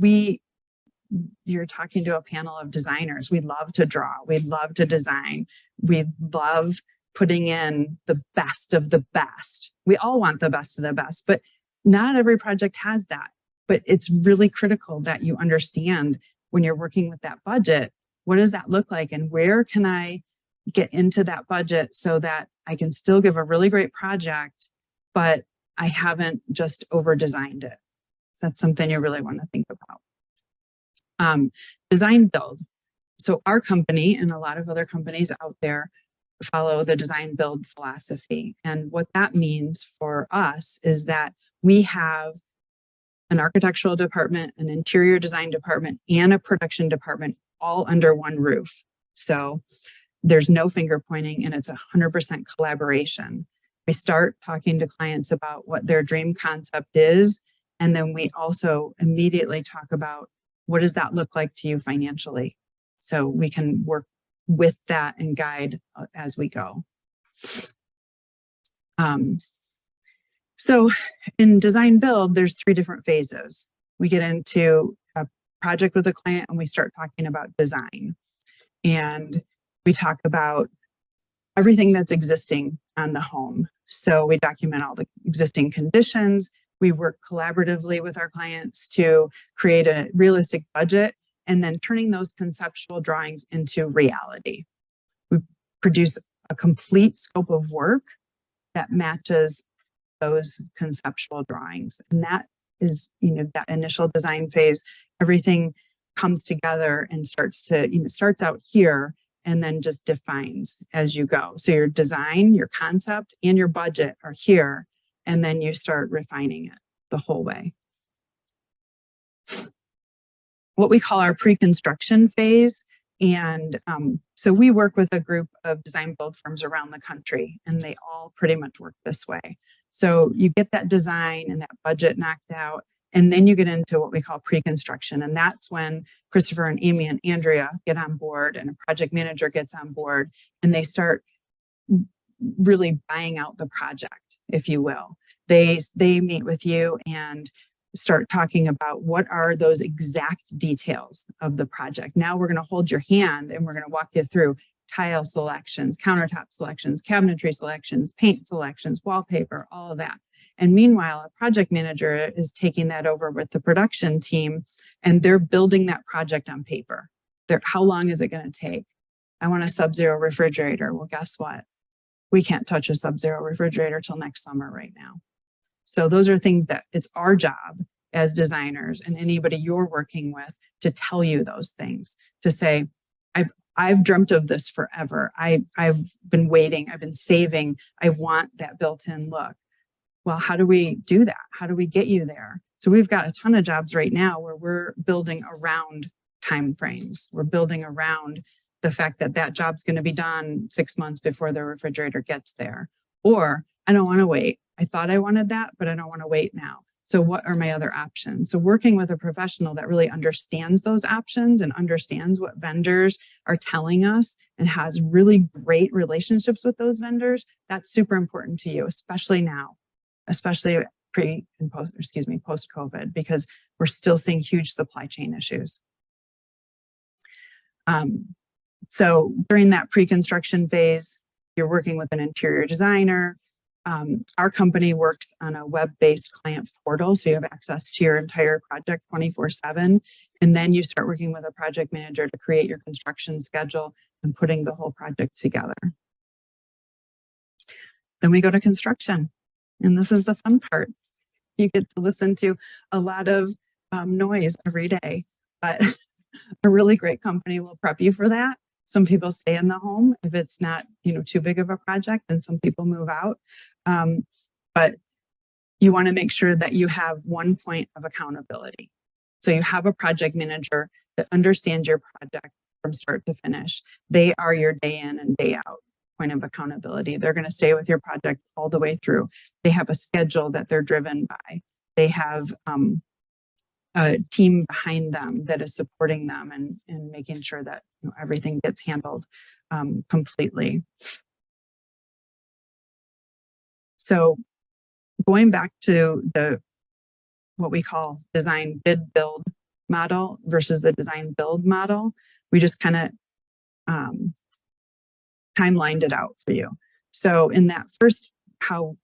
[SPEAKER 1] you're talking to a panel of designers. We love to draw, we love to design, we love putting in the best of the best. We all want the best of the best, but not every project has that. But it's really critical that you understand when you're working with that budget, what does that look like, and where can I get into that budget so that I can still give a really great project, but I haven't just over designed it. So that's something you really want to think about. Design build. So our company and a lot of other companies out there follow the design build philosophy. And what that means for us is that we have an architectural department, an interior design department, and a production department all under one roof. So there's no finger pointing, and it's 100% collaboration. We start talking to clients about what their dream concept is, and then we also immediately talk about what does that look like to you financially, so we can work with that and guide as we go. So in design build, there's 3 different phases. We get into a project with a client and we start talking about design. And we talk about everything that's existing on the home. So we document all the existing conditions. We work collaboratively with our clients to create a realistic budget and then turning those conceptual drawings into reality. We produce a complete scope of work that matches those conceptual drawings. And that is, that initial design phase, everything comes together and starts out here and then just defines as you go. So your design, your concept, and your budget are here, and then you start refining it the whole way. What we call our pre-construction phase. And so we work with a group of design build firms around the country, and they all pretty much work this way. So you get that design and that budget knocked out, and then you get into what we call pre-construction. And that's when Christopher and Amy and Andrea get on board and a project manager gets on board, and they start really buying out the project, if you will. They meet with you and start talking about what are those exact details of the project. Now we're going to hold your hand and we're going to walk you through tile selections, countertop selections, cabinetry selections, paint selections, wallpaper, all of that. And meanwhile, a project manager is taking that over with the production team, and they're building that project on paper. How long is it going to take? I want a sub-zero refrigerator. Well, guess what? We can't touch a sub-zero refrigerator till next summer right now. So those are things that it's our job as designers and anybody you're working with to tell you those things, to say, I've dreamt of this forever. I've been waiting, I've been saving, I want that built-in look. Well, how do we do that? How do we get you there? So we've got a ton of jobs right now where we're building around time frames. We're building around the fact that that job's going to be done 6 months before the refrigerator gets there. Or I don't want to wait. I thought I wanted that, but I don't want to wait now. So what are my other options? So working with a professional that really understands those options and understands what vendors are telling us and has really great relationships with those vendors, that's super important to you, especially now, especially post-COVID, because we're still seeing huge supply chain issues. So during that pre-construction phase, you're working with an interior designer. Our company works on a web-based client portal, so you have access to your entire project 24/7. And then you start working with a project manager to create your construction schedule and putting the whole project together. Then we go to construction, and this is the fun part. You get to listen to a lot of noise every day, but a really great company will prep you for that. Some people stay in the home if it's not, too big of a project, and some people move out. But you want to make sure that you have one point of accountability. So you have a project manager that understands your project from start to finish. They are your day in and day out point of accountability. They're going to stay with your project all the way through. They have a schedule that they're driven by. They have a team behind them that is supporting them and making sure that everything gets handled completely. So going back to what we call design bid build model versus the design build model, we just kind of timelined it out for you. So in that first, how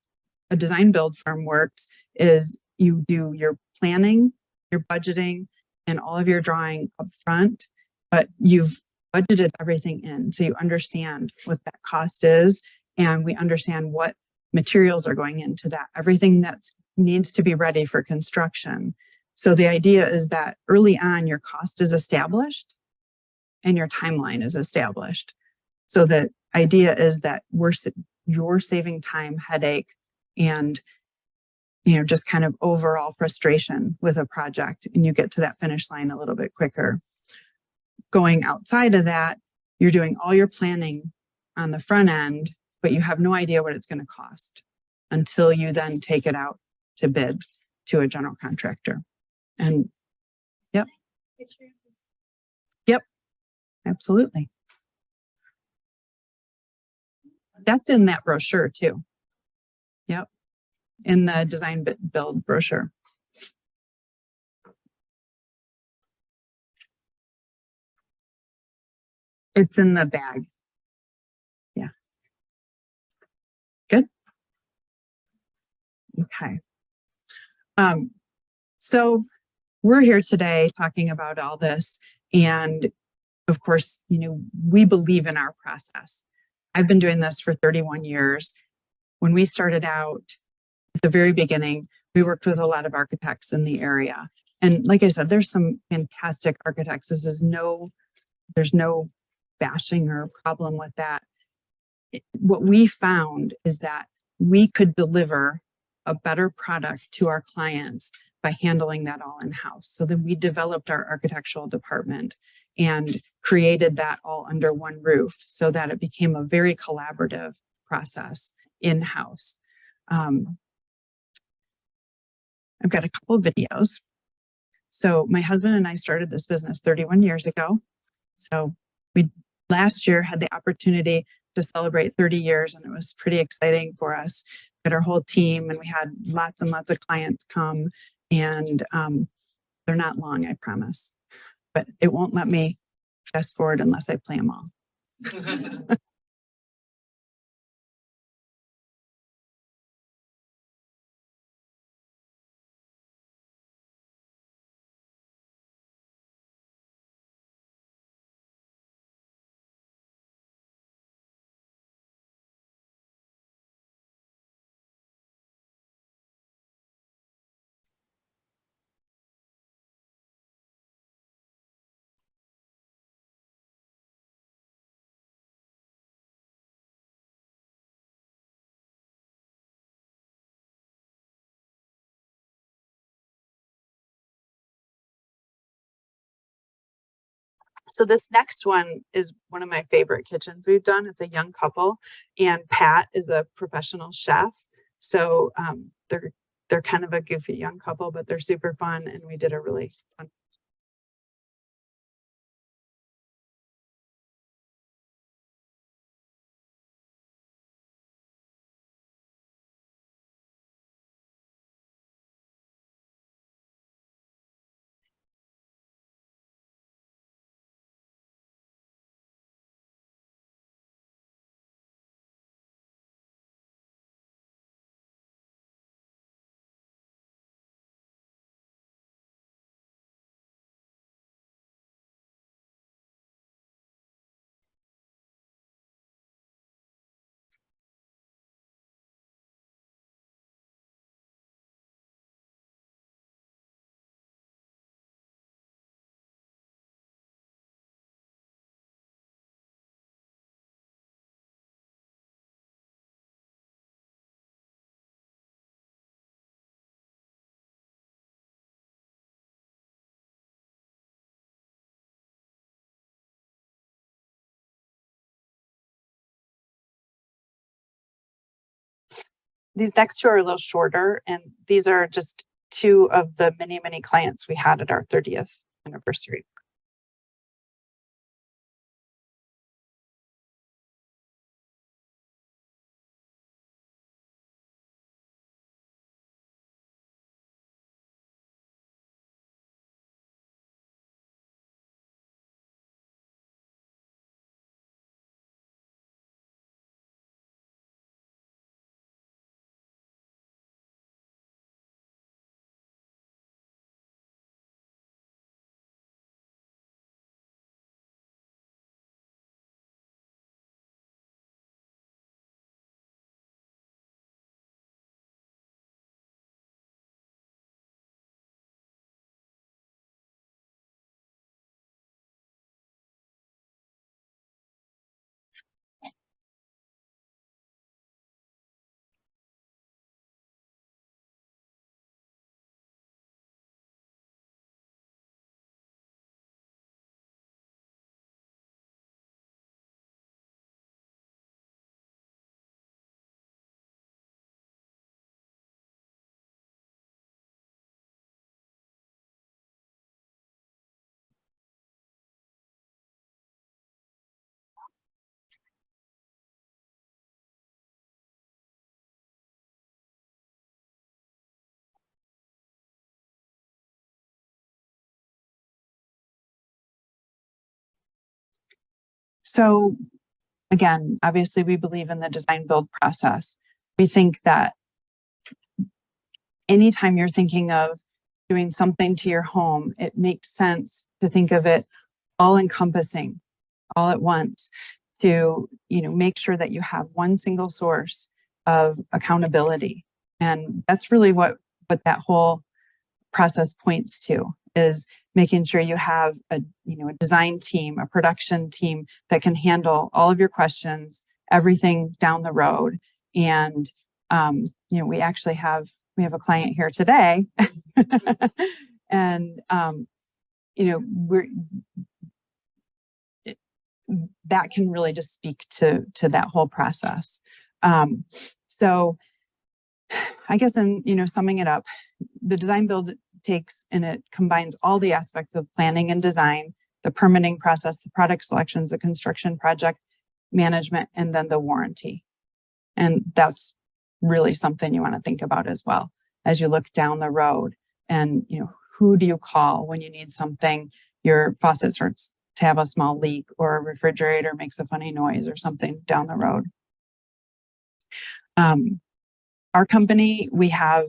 [SPEAKER 1] a design build firm works is you do your planning, your budgeting, and all of your drawing up front, but you've budgeted everything in. So you understand what that cost is, and we understand what materials are going into that, everything that needs to be ready for construction. So the idea is that early on, your cost is established and your timeline is established. So the idea is that you're saving time, headache, and just kind of overall frustration with a project, and you get to that finish line a little bit quicker. Going outside of that, you're doing all your planning on the front end, but you have no idea what it's going to cost until you then take it out to bid to a general contractor. And yep, absolutely. That's in that brochure too. Yep. In the design build brochure. It's in the bag. Yeah. Okay. So we're here today talking about all this. And of course, we believe in our process. I've been doing this for 31 years. When we started out at the very beginning, we worked with a lot of architects in the area. And like I said, there's some fantastic architects. There's no bashing or problem with that. What we found is that we could deliver a better product to our clients by handling that all in-house. So then we developed our architectural department and created that all under one roof so that it became a very collaborative process in-house. I've got a couple of videos. So my husband and I started this business 31 years ago. So we last year had the opportunity to celebrate 30 years, and it was pretty exciting for us. We had our whole team, and we had lots and lots of clients come, and they're not long, I promise, but it won't let me fast forward unless I play them all. So this next one is one of my favorite kitchens we've done. It's a young couple, and Pat is a professional chef. So they're kind of a goofy young couple, but they're super fun, and we did a really fun. These next two are a little shorter, and these are just two of the many, many clients we had at our 30th anniversary. So again, obviously we believe in the design build process. We think that anytime you're thinking of doing something to your home, it makes sense to think of it all encompassing, all at once, to, you know, make sure that you have one single source of accountability. And that's really what that whole process points to, is making sure you have a, you know, a design team, a production team that can handle all of your questions, everything down the road. And, you know, we have a client here today and, you know, that can really just speak to that whole process. So I guess in, you know, summing it up, the design build takes and it combines all the aspects of planning and design, the permitting process, the product selections, the construction project management, and then the warranty. And that's really something you want to think about as well as you look down the road. And, you know, who do you call when you need something? Your faucet starts to have a small leak, or a refrigerator makes a funny noise or something down the road. Our company, we have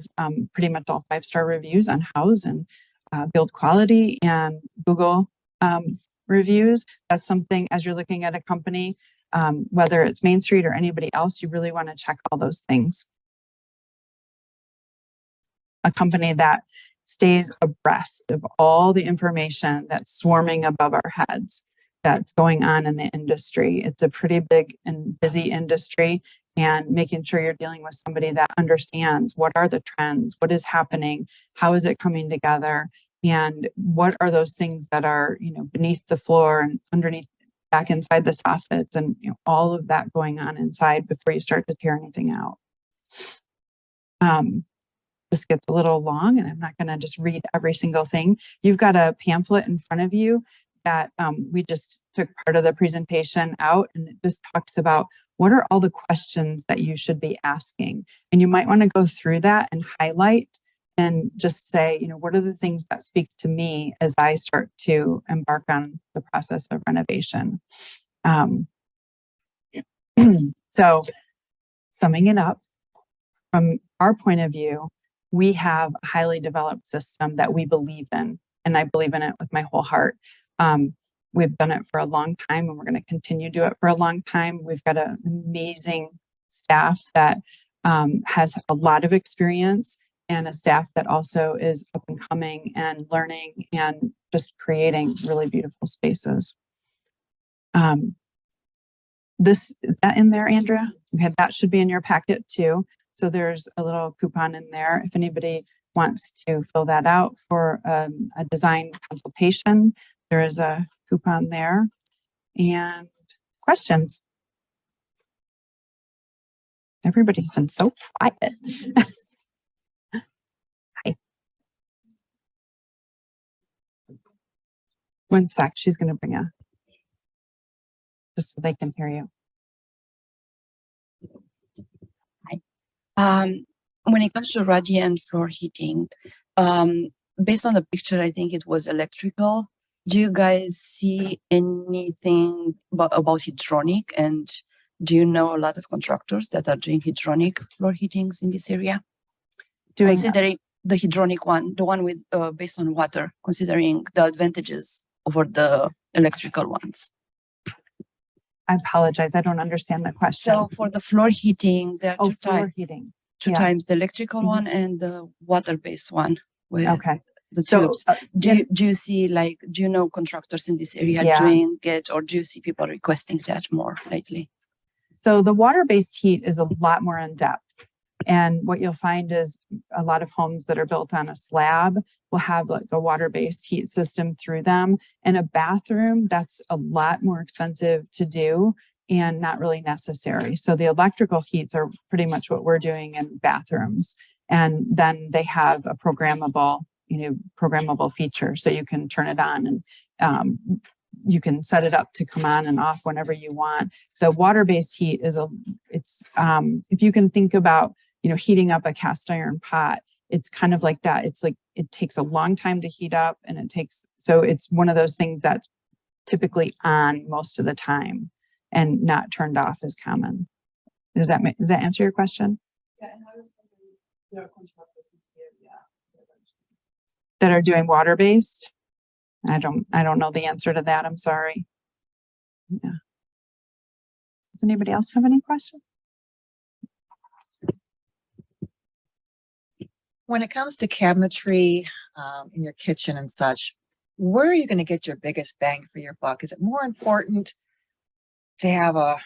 [SPEAKER 1] pretty much all 5-star reviews on Houzz and build quality and Google reviews. That's something, as you're looking at a company, whether it's MainStreet or anybody else, you really want to check all those things. A company that stays abreast of all the information that's swarming above our heads that's going on in the industry. It's a pretty big and busy industry, and making sure you're dealing with somebody that understands what are the trends, what is happening, how is it coming together, and what are those things that are, you know, beneath the floor and underneath, back inside the soffits, and, you know, all of that going on inside before you start to tear anything out. This gets a little long, and I'm not going to just read every single thing. You've got a pamphlet in front of you that we just took part of the presentation out, and it just talks about what are all the questions that you should be asking. And you might want to go through that and highlight and just say, you know, what are the things that speak to me as I start to embark on the process of renovation. So summing it up, from our point of view, we have a highly developed system that we believe in, and I believe in it with my whole heart. We've done it for a long time, and we're going to continue to do it for a long time. We've got an amazing staff that has a lot of experience, and a staff that also is up and coming and learning and just creating really beautiful spaces. Is that in there, Andrea? Okay, that should be in your packet too. So there's a little coupon in there if anybody wants to fill that out for a design consultation. There is a coupon there. And questions? Everybody's been so quiet. Hi. One sec, she's going to bring just so they can hear you.
[SPEAKER 5] When it comes to radiant floor heating, based on the picture, I think it was electrical. Do you guys see anything about hydronic? And do you know a lot of contractors that are doing hydronic floor heatings in this area? Considering the hydronic one, the one with based on water, considering the advantages over the electrical ones.
[SPEAKER 1] I apologize, I don't understand the question.
[SPEAKER 5] So for the floor heating, there are two times the electrical one and the water-based one with the tubes. Do you see, like, do you know contractors in this area doing it, or do you see people requesting that more lately?
[SPEAKER 1] So the water-based heat is a lot more in depth. And what you'll find is a lot of homes that are built on a slab will have like a water-based heat system through them. And a bathroom, that's a lot more expensive to do and not really necessary. So the electrical heats are pretty much what we're doing in bathrooms. And then they have a programmable feature. So you can turn it on and you can set it up to come on and off whenever you want. The water-based heat is if you can think about, heating up a cast iron pot, it's kind of like that. It's like, it takes a long time to heat up, and so it's one of those things that's typically on most of the time and not turned off as common. Does that answer your question?
[SPEAKER 6] Yeah, and I was wondering, there are contractors in here
[SPEAKER 1] that are doing water-based? I don't know the answer to that. I'm sorry. Yeah. Does anybody else have any questions?
[SPEAKER 6] When it comes to cabinetry in your kitchen and such, where are you going to get your biggest bang for your buck? Is it more important to have a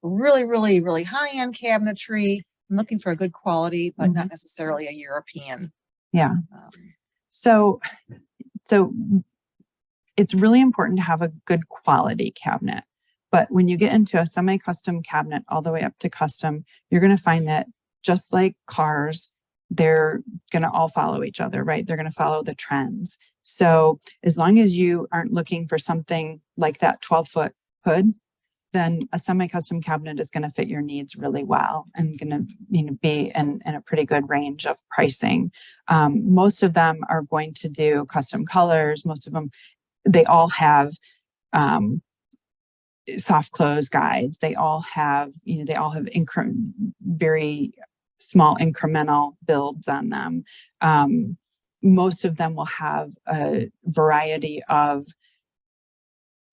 [SPEAKER 6] really, really, really high-end cabinetry? I'm looking for a good quality, but not necessarily a European.
[SPEAKER 1] Yeah. So it's really important to have a good quality cabinet. But when you get into a semi-custom cabinet all the way up to custom, you're going to find that just like cars, they're going to all follow each other, right? They're going to follow the trends. So as long as you aren't looking for something like that 12-foot hood, then a semi-custom cabinet is going to fit your needs really well and going to be in a pretty good range of pricing. Most of them are going to do custom colors. Most of them, they all have soft close guides. They all have, very small incremental builds on them. Most of them will have a variety of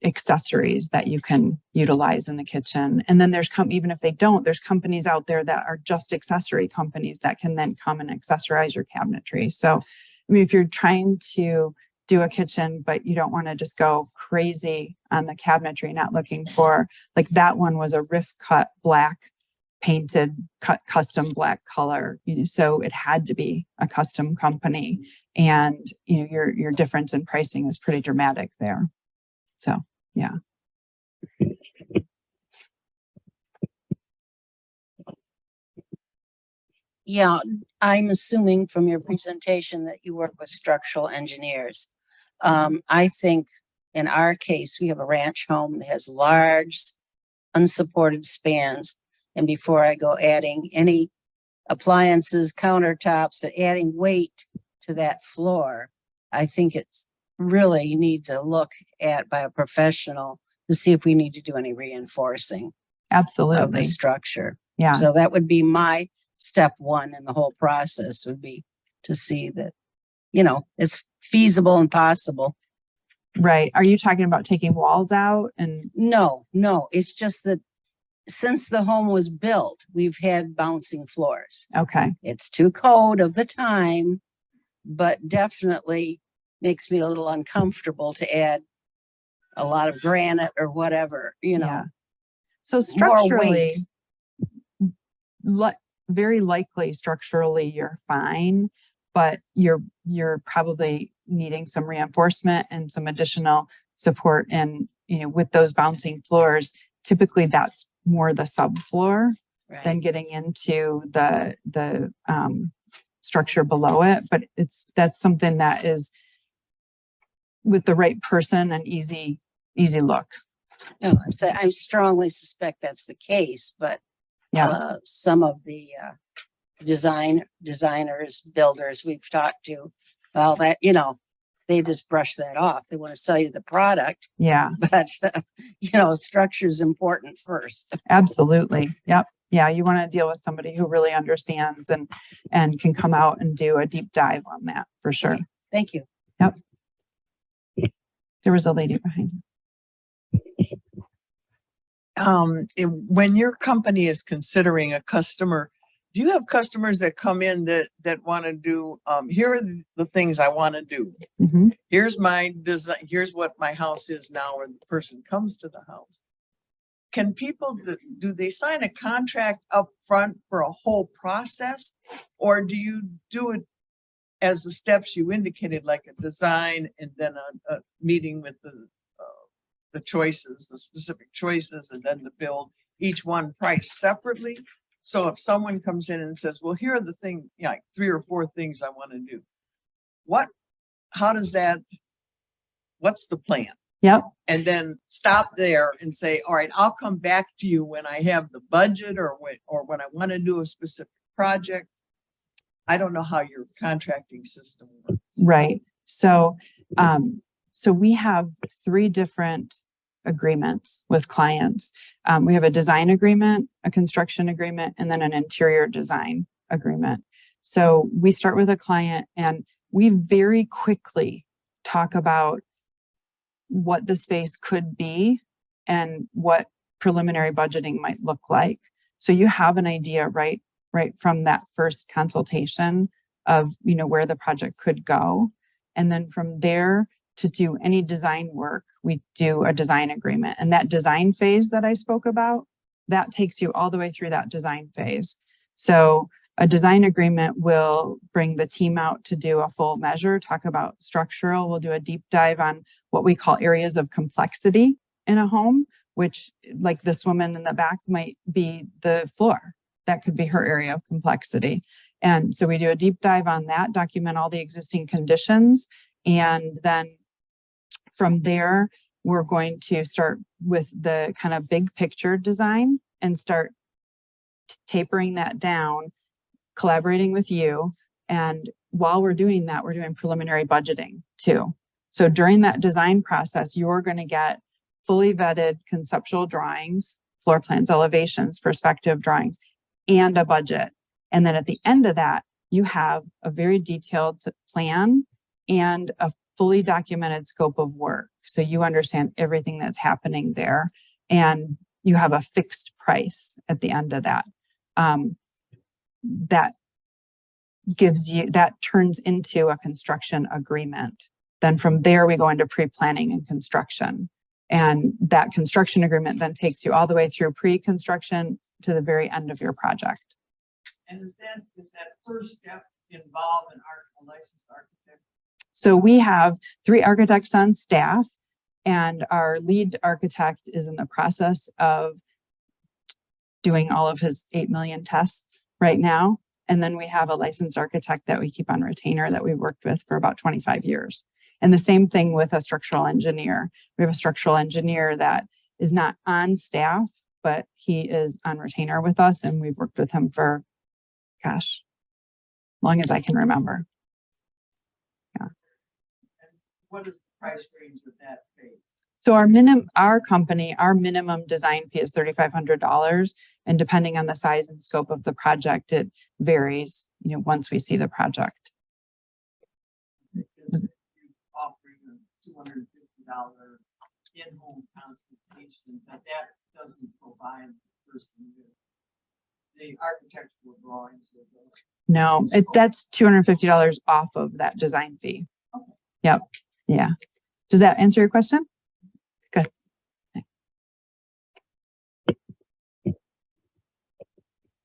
[SPEAKER 1] accessories that you can utilize in the kitchen. And then there's even if they don't, there's companies out there that are just accessory companies that can then come and accessorize your cabinetry. So, I mean, if you're trying to do a kitchen, but you don't want to just go crazy on the cabinetry, not looking for, like that one was a rift cut black painted custom black color, so it had to be a custom company, and your difference in pricing is pretty dramatic there. So yeah.
[SPEAKER 7] Yeah, I'm assuming from your presentation that you work with structural engineers. I think in our case, we have a ranch home that has large unsupported spans. And before I go adding any appliances, countertops, adding weight to that floor, I think it's really needs a look at by a professional to see if we need to do any reinforcing of
[SPEAKER 1] Absolutely.
[SPEAKER 7] the structure.
[SPEAKER 1] Yeah.
[SPEAKER 7] So that would be my step one in the whole process, would be to see that, it's feasible and possible.
[SPEAKER 1] Right. Are you talking about taking walls out and?
[SPEAKER 7] No, it's just that since the home was built, we've had bouncing floors.
[SPEAKER 1] Okay.
[SPEAKER 7] It's too cold of the time, but definitely makes me a little uncomfortable to add a lot of granite or whatever,
[SPEAKER 1] Yeah. So
[SPEAKER 7] more
[SPEAKER 1] structurally,
[SPEAKER 7] weight.
[SPEAKER 1] very likely structurally you're fine, but you're probably needing some reinforcement and some additional support. And with those bouncing floors, typically that's more the subfloor
[SPEAKER 7] Right.
[SPEAKER 1] than getting into the structure below it. But that's something that is, with the right person, an easy look.
[SPEAKER 7] No, I strongly suspect that's the case, but
[SPEAKER 1] Yeah.
[SPEAKER 7] some of the designers, builders we've talked to, well, that, they just brush that off. They want to sell you the product,
[SPEAKER 1] Yeah.
[SPEAKER 7] but structure is important first.
[SPEAKER 1] Absolutely. Yep. Yeah. You want to deal with somebody who really understands and can come out and do a deep dive on that for sure.
[SPEAKER 7] Okay. Thank you.
[SPEAKER 1] Yep. There was a lady behind you.
[SPEAKER 8] When your company is considering a customer, do you have customers that come in that want to do, here are the things I want to do.
[SPEAKER 1] Mm-hmm.
[SPEAKER 8] Here's my design. Here's what my house is now, when the person comes to the house. Can people, do they sign a contract up front for a whole process? Or do you do it as the steps you indicated, like a design and then a meeting with the choices, the specific choices, and then the build, each one priced separately? So if someone comes in and says, well, here are the things, like 3 or 4 things I want to do. How does that, what's the plan?
[SPEAKER 1] Yep.
[SPEAKER 8] And then stop there and say, all right, I'll come back to you when I have the budget or when I want to do a specific project. I don't know how your contracting system works.
[SPEAKER 1] Right. So, so we have 3 different agreements with clients. We have a design agreement, a construction agreement, and then an interior design agreement. So we start with a client, and we very quickly talk about what the space could be and what preliminary budgeting might look like. So you have an idea right from that first consultation of, you know, where the project could go. And then from there, to do any design work, we do a design agreement. And that design phase that I spoke about, that takes you all the way through that design phase. So a design agreement will bring the team out to do a full measure, talk about structural. We'll do a deep dive on what we call areas of complexity in a home, which, like this woman in the back, might be the floor. That could be her area of complexity. And so we do a deep dive on that, document all the existing conditions, and then from there, we're going to start with the kind of big picture design and start tapering that down, collaborating with you. And while we're doing that, we're doing preliminary budgeting too. So during that design process, you're going to get fully vetted conceptual drawings, floor plans, elevations, perspective drawings, and a budget. And then at the end of that, you have a very detailed plan and a fully documented scope of work. So you understand everything that's happening there, and you have a fixed price at the end of that. That turns into a construction agreement. Then from there, we go into pre-planning and construction. And that construction agreement then takes you all the way through pre-construction to the very end of your project.
[SPEAKER 8] And does that first step involve a licensed architect?
[SPEAKER 1] So we have 3 architects on staff, and our lead architect is in the process of doing all of his 8 million tests right now. And then we have a licensed architect that we keep on retainer that we've worked with for about 25 years. And the same thing with a structural engineer. We have a structural engineer that is not on staff, but he is on retainer with us, and we've worked with him for, gosh, long as I can remember.
[SPEAKER 8] What is the price range of that fee?
[SPEAKER 1] So our minimum design fee is $3,500, and depending on the size and scope of the project, it varies, you know, once we see the project.
[SPEAKER 8] Because you're offering a $250 in-home consultation, but that doesn't provide the person the architectural drawings.
[SPEAKER 1] No, that's $250 off of that design fee.
[SPEAKER 8] Okay.
[SPEAKER 1] Yep. Yeah. Does that answer your question? Good.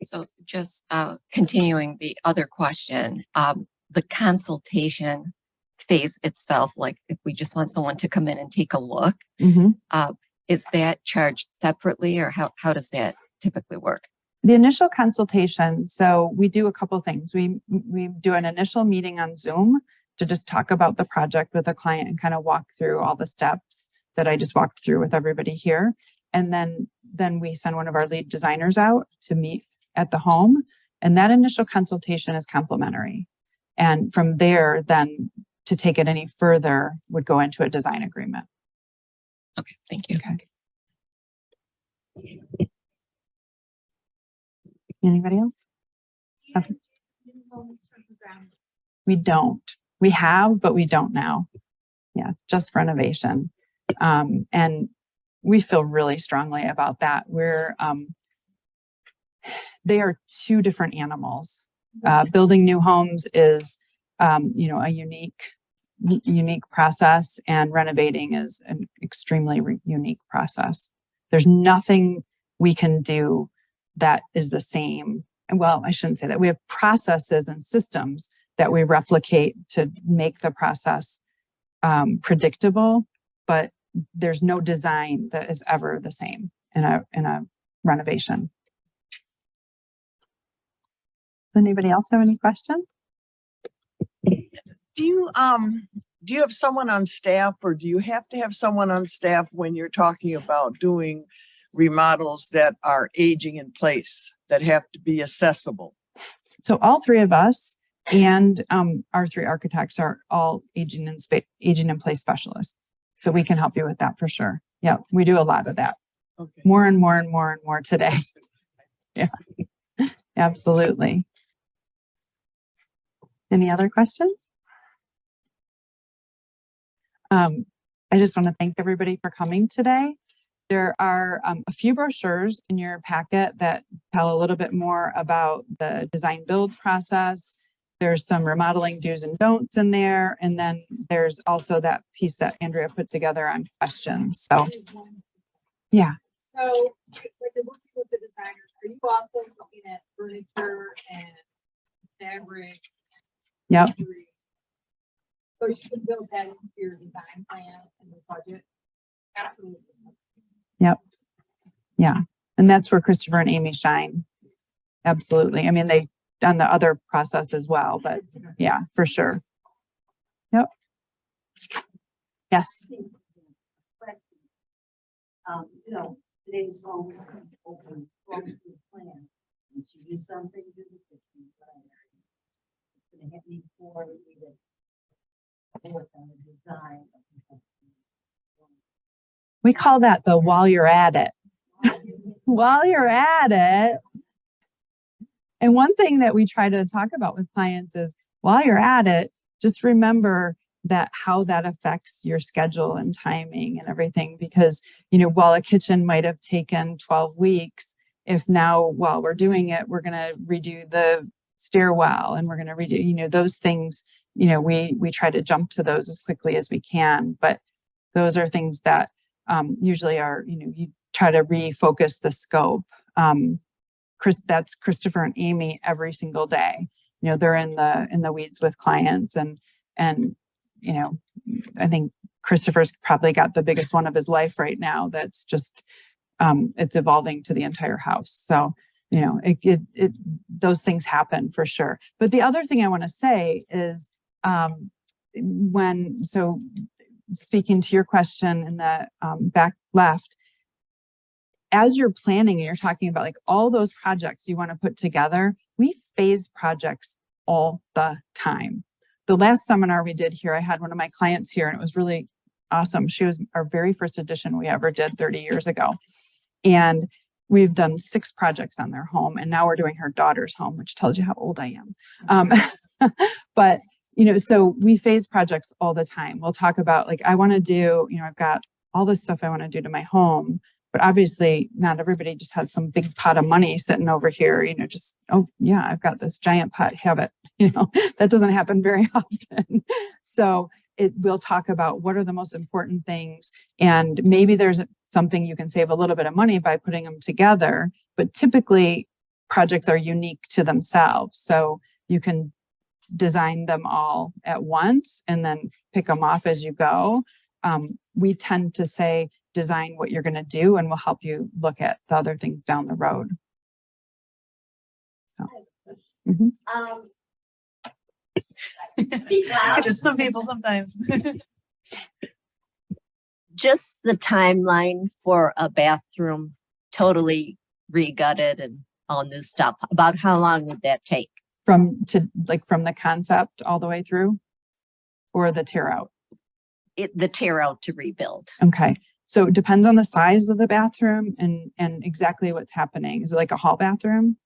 [SPEAKER 9] So just continuing the other question, the consultation phase itself, like if we just want someone to come in and take a look, is that charged separately, or how does that typically work?
[SPEAKER 1] The initial consultation, so we do a couple things. We do an initial meeting on Zoom to just talk about the project with a client and kind of walk through all the steps that I just walked through with everybody here. And then we send one of our lead designers out to meet at the home. And that initial consultation is complimentary. And from there, then to take it any further would go into a design agreement.
[SPEAKER 9] Okay, thank you.
[SPEAKER 1] Okay. Anybody else? We don't. We have, but we don't now. Yeah, just renovation. And we feel really strongly about that. They are 2 different animals. Building new homes is, you know, a unique process, and renovating is an extremely unique process. There's nothing we can do that is the same. And well, I shouldn't say that. We have processes and systems that we replicate to make the process predictable, but there's no design that is ever the same in a renovation. Does anybody else have any questions?
[SPEAKER 8] Do you have someone on staff, or do you have to have someone on staff when you're talking about doing remodels that are aging in place, that have to be accessible?
[SPEAKER 1] So all 3 of us and our 3 architects are all aging in place specialists. So we can help you with that for sure. Yeah, we do a lot of that.
[SPEAKER 8] Okay.
[SPEAKER 1] More and more and more and more today. Yeah, absolutely. Any other questions? I just want to thank everybody for coming today. There are a few brochures in your packet that tell a little bit more about the design build process. There's some remodeling do's and don'ts in there. And then there's also that piece that Andrea put together on questions. So, yeah.
[SPEAKER 10] So, like you're working with the designers, are you also looking at furniture and fabric?
[SPEAKER 1] Yep.
[SPEAKER 10] jewelry? So you can build that into your design plan and the budget? Absolutely.
[SPEAKER 1] Yep. Yeah. And that's where Christopher and Amy shine. Absolutely. I mean, they've done the other process as well, but yeah, for sure. Yep. Yes.
[SPEAKER 11] You know, today's homes are open, plan. And she do something to the kitchen, whatever. It's gonna hit me for the work on the design.
[SPEAKER 1] We call that the while you're at it. While you're at it. And one thing that we try to talk about with clients is while you're at it, just remember that how that affects your schedule and timing and everything. Because, you know, while a kitchen might have taken 12 weeks, if now while we're doing it, we're going to redo the stairwell and we're going to redo, you know, those things, you know, we try to jump to those as quickly as we can. But those are things that usually are, you know, you try to refocus the scope. That's Christopher and Amy every single day. You know, they're in the weeds with clients and you know, I think Christopher's probably got the biggest one of his life right now. That's just it's evolving to the entire house. So, you know, those things happen for sure. But the other thing I want to say is speaking to your question in the back left, as you're planning and you're talking about like all those projects you want to put together, we phase projects all the time. The last seminar we did here, I had one of my clients here and it was really awesome. She was our very first edition we ever did 30 years ago. And we've done 6 projects on their home. And now we're doing her daughter's home, which tells you how old I am. But you know, so we phase projects all the time. We'll talk about like, I want to do, you know, I've got all this stuff I want to do to my home, but obviously not everybody just has some big pot of money sitting over here, you know, just, oh yeah, I've got this giant pot, have it, you know, that doesn't happen very often. So we'll talk about what are the most important things. And maybe there's something you can save a little bit of money by putting them together, but typically projects are unique to themselves. So you can design them all at once and then pick them off as you go. We tend to say, design what you're going to do and we'll help you look at the other things down the road. So,
[SPEAKER 11] Speak loud.
[SPEAKER 10] Just some people sometimes.
[SPEAKER 11] Just the timeline for a bathroom totally re-gutted and all new stuff. About how long would that take?
[SPEAKER 1] From the concept all the way through, or the tear out?
[SPEAKER 11] The tear out to rebuild.
[SPEAKER 1] Okay. So it depends on the size of the bathroom and exactly what's happening. Is it like a hall bathroom?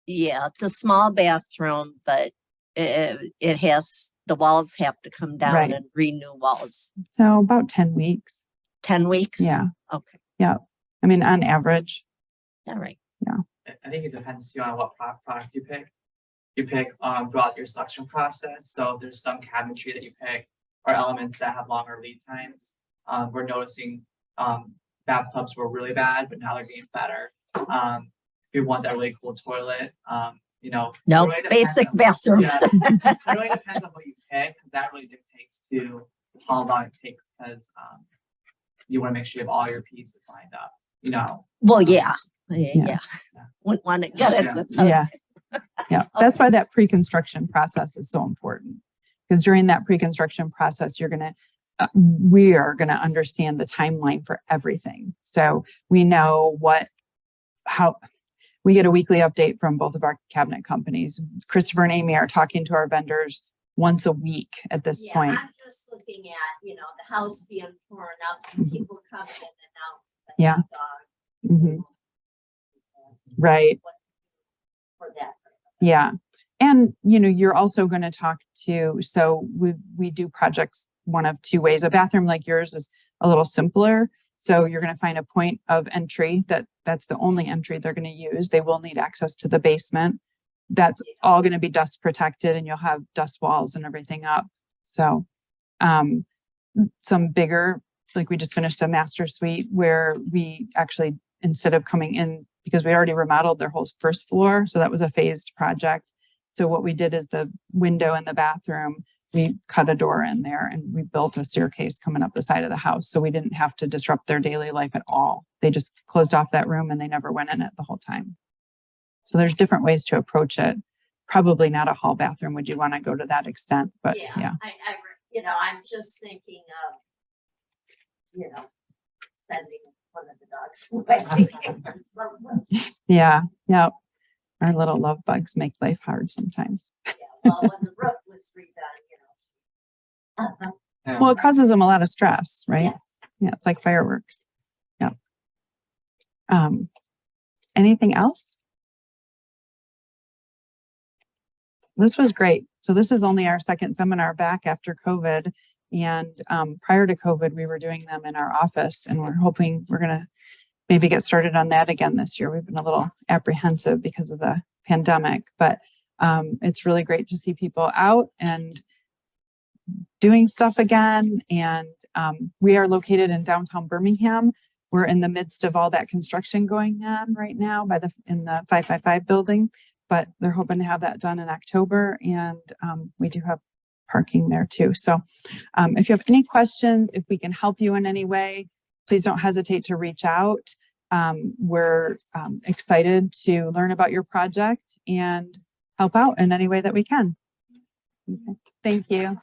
[SPEAKER 11] Yeah, it's a small bathroom, but it has, the walls have to come down
[SPEAKER 1] Right.
[SPEAKER 11] and renew walls.
[SPEAKER 1] So about 10 weeks.
[SPEAKER 11] 10 weeks?
[SPEAKER 1] Yeah.
[SPEAKER 11] Okay.
[SPEAKER 1] Yeah. I mean, on average.
[SPEAKER 11] All right.
[SPEAKER 2] I think it depends too on what product you pick. You pick throughout your selection process. So there's some cabinetry that you pick or elements that have longer lead times. We're noticing bathtubs were really bad, but now they're getting better. If you want that really cool toilet, you know,
[SPEAKER 11] No,
[SPEAKER 2] really depends
[SPEAKER 11] basic
[SPEAKER 2] on-
[SPEAKER 11] bathroom.
[SPEAKER 2] Yeah, it really depends on what you pick because that really dictates to how long it takes because you want to make sure you have all your pieces lined up. You know.
[SPEAKER 11] Well, yeah. Wouldn't want to get it.
[SPEAKER 2] Yeah.
[SPEAKER 11] without-
[SPEAKER 1] Yeah. Yeah. That's why that pre-construction process is so important. Because during that pre-construction process, we are going to understand the timeline for everything. So we know how we get a weekly update from both of our cabinet companies. Christopher and Amy are talking to our vendors once a week at this point.
[SPEAKER 11] I'm just looking at, you know, the house being torn up and people coming in and out.
[SPEAKER 1] Yeah. Mhm. Right.
[SPEAKER 11] For that.
[SPEAKER 1] Yeah. And, you know, you're also going to talk to, so we do projects one of two ways. A bathroom like yours is a little simpler. So you're going to find a point of entry that's the only entry they're going to use. They will need access to the basement. That's all going to be dust protected, and you'll have dust walls and everything up. So some bigger, like we just finished a master suite where we actually, instead of coming in, because we already remodeled their whole first floor, so that was a phased project. So what we did is the window in the bathroom, we cut a door in there and we built a staircase coming up the side of the house. So we didn't have to disrupt their daily life at all. They just closed off that room and they never went in it the whole time. So there's different ways to approach it. Probably not a hall bathroom. Would you want to go to that extent? But yeah.
[SPEAKER 11] I'm just thinking of, sending one of the dogs away.
[SPEAKER 1] Yeah. Our little love bugs make life hard sometimes.
[SPEAKER 11] Well, when the roof was redone,
[SPEAKER 1] Well, it causes them a lot of stress, right?
[SPEAKER 11] Yes.
[SPEAKER 1] Yeah, it's like fireworks. Yeah. Anything else? This was great. So this is only our second seminar back after COVID. And prior to COVID, we were doing them in our office, and we're hoping we're going to maybe get started on that again this year. We've been a little apprehensive because of the pandemic, but it's really great to see people out and doing stuff again. And we are located in downtown Birmingham. We're in the midst of all that construction going on right now in the 555 building, but they're hoping to have that done in October. And we do have parking there too. So if you have any questions, if we can help you in any way, please don't hesitate to reach out. We're excited to learn about your project and help out in any way that we can. Okay. Thank you.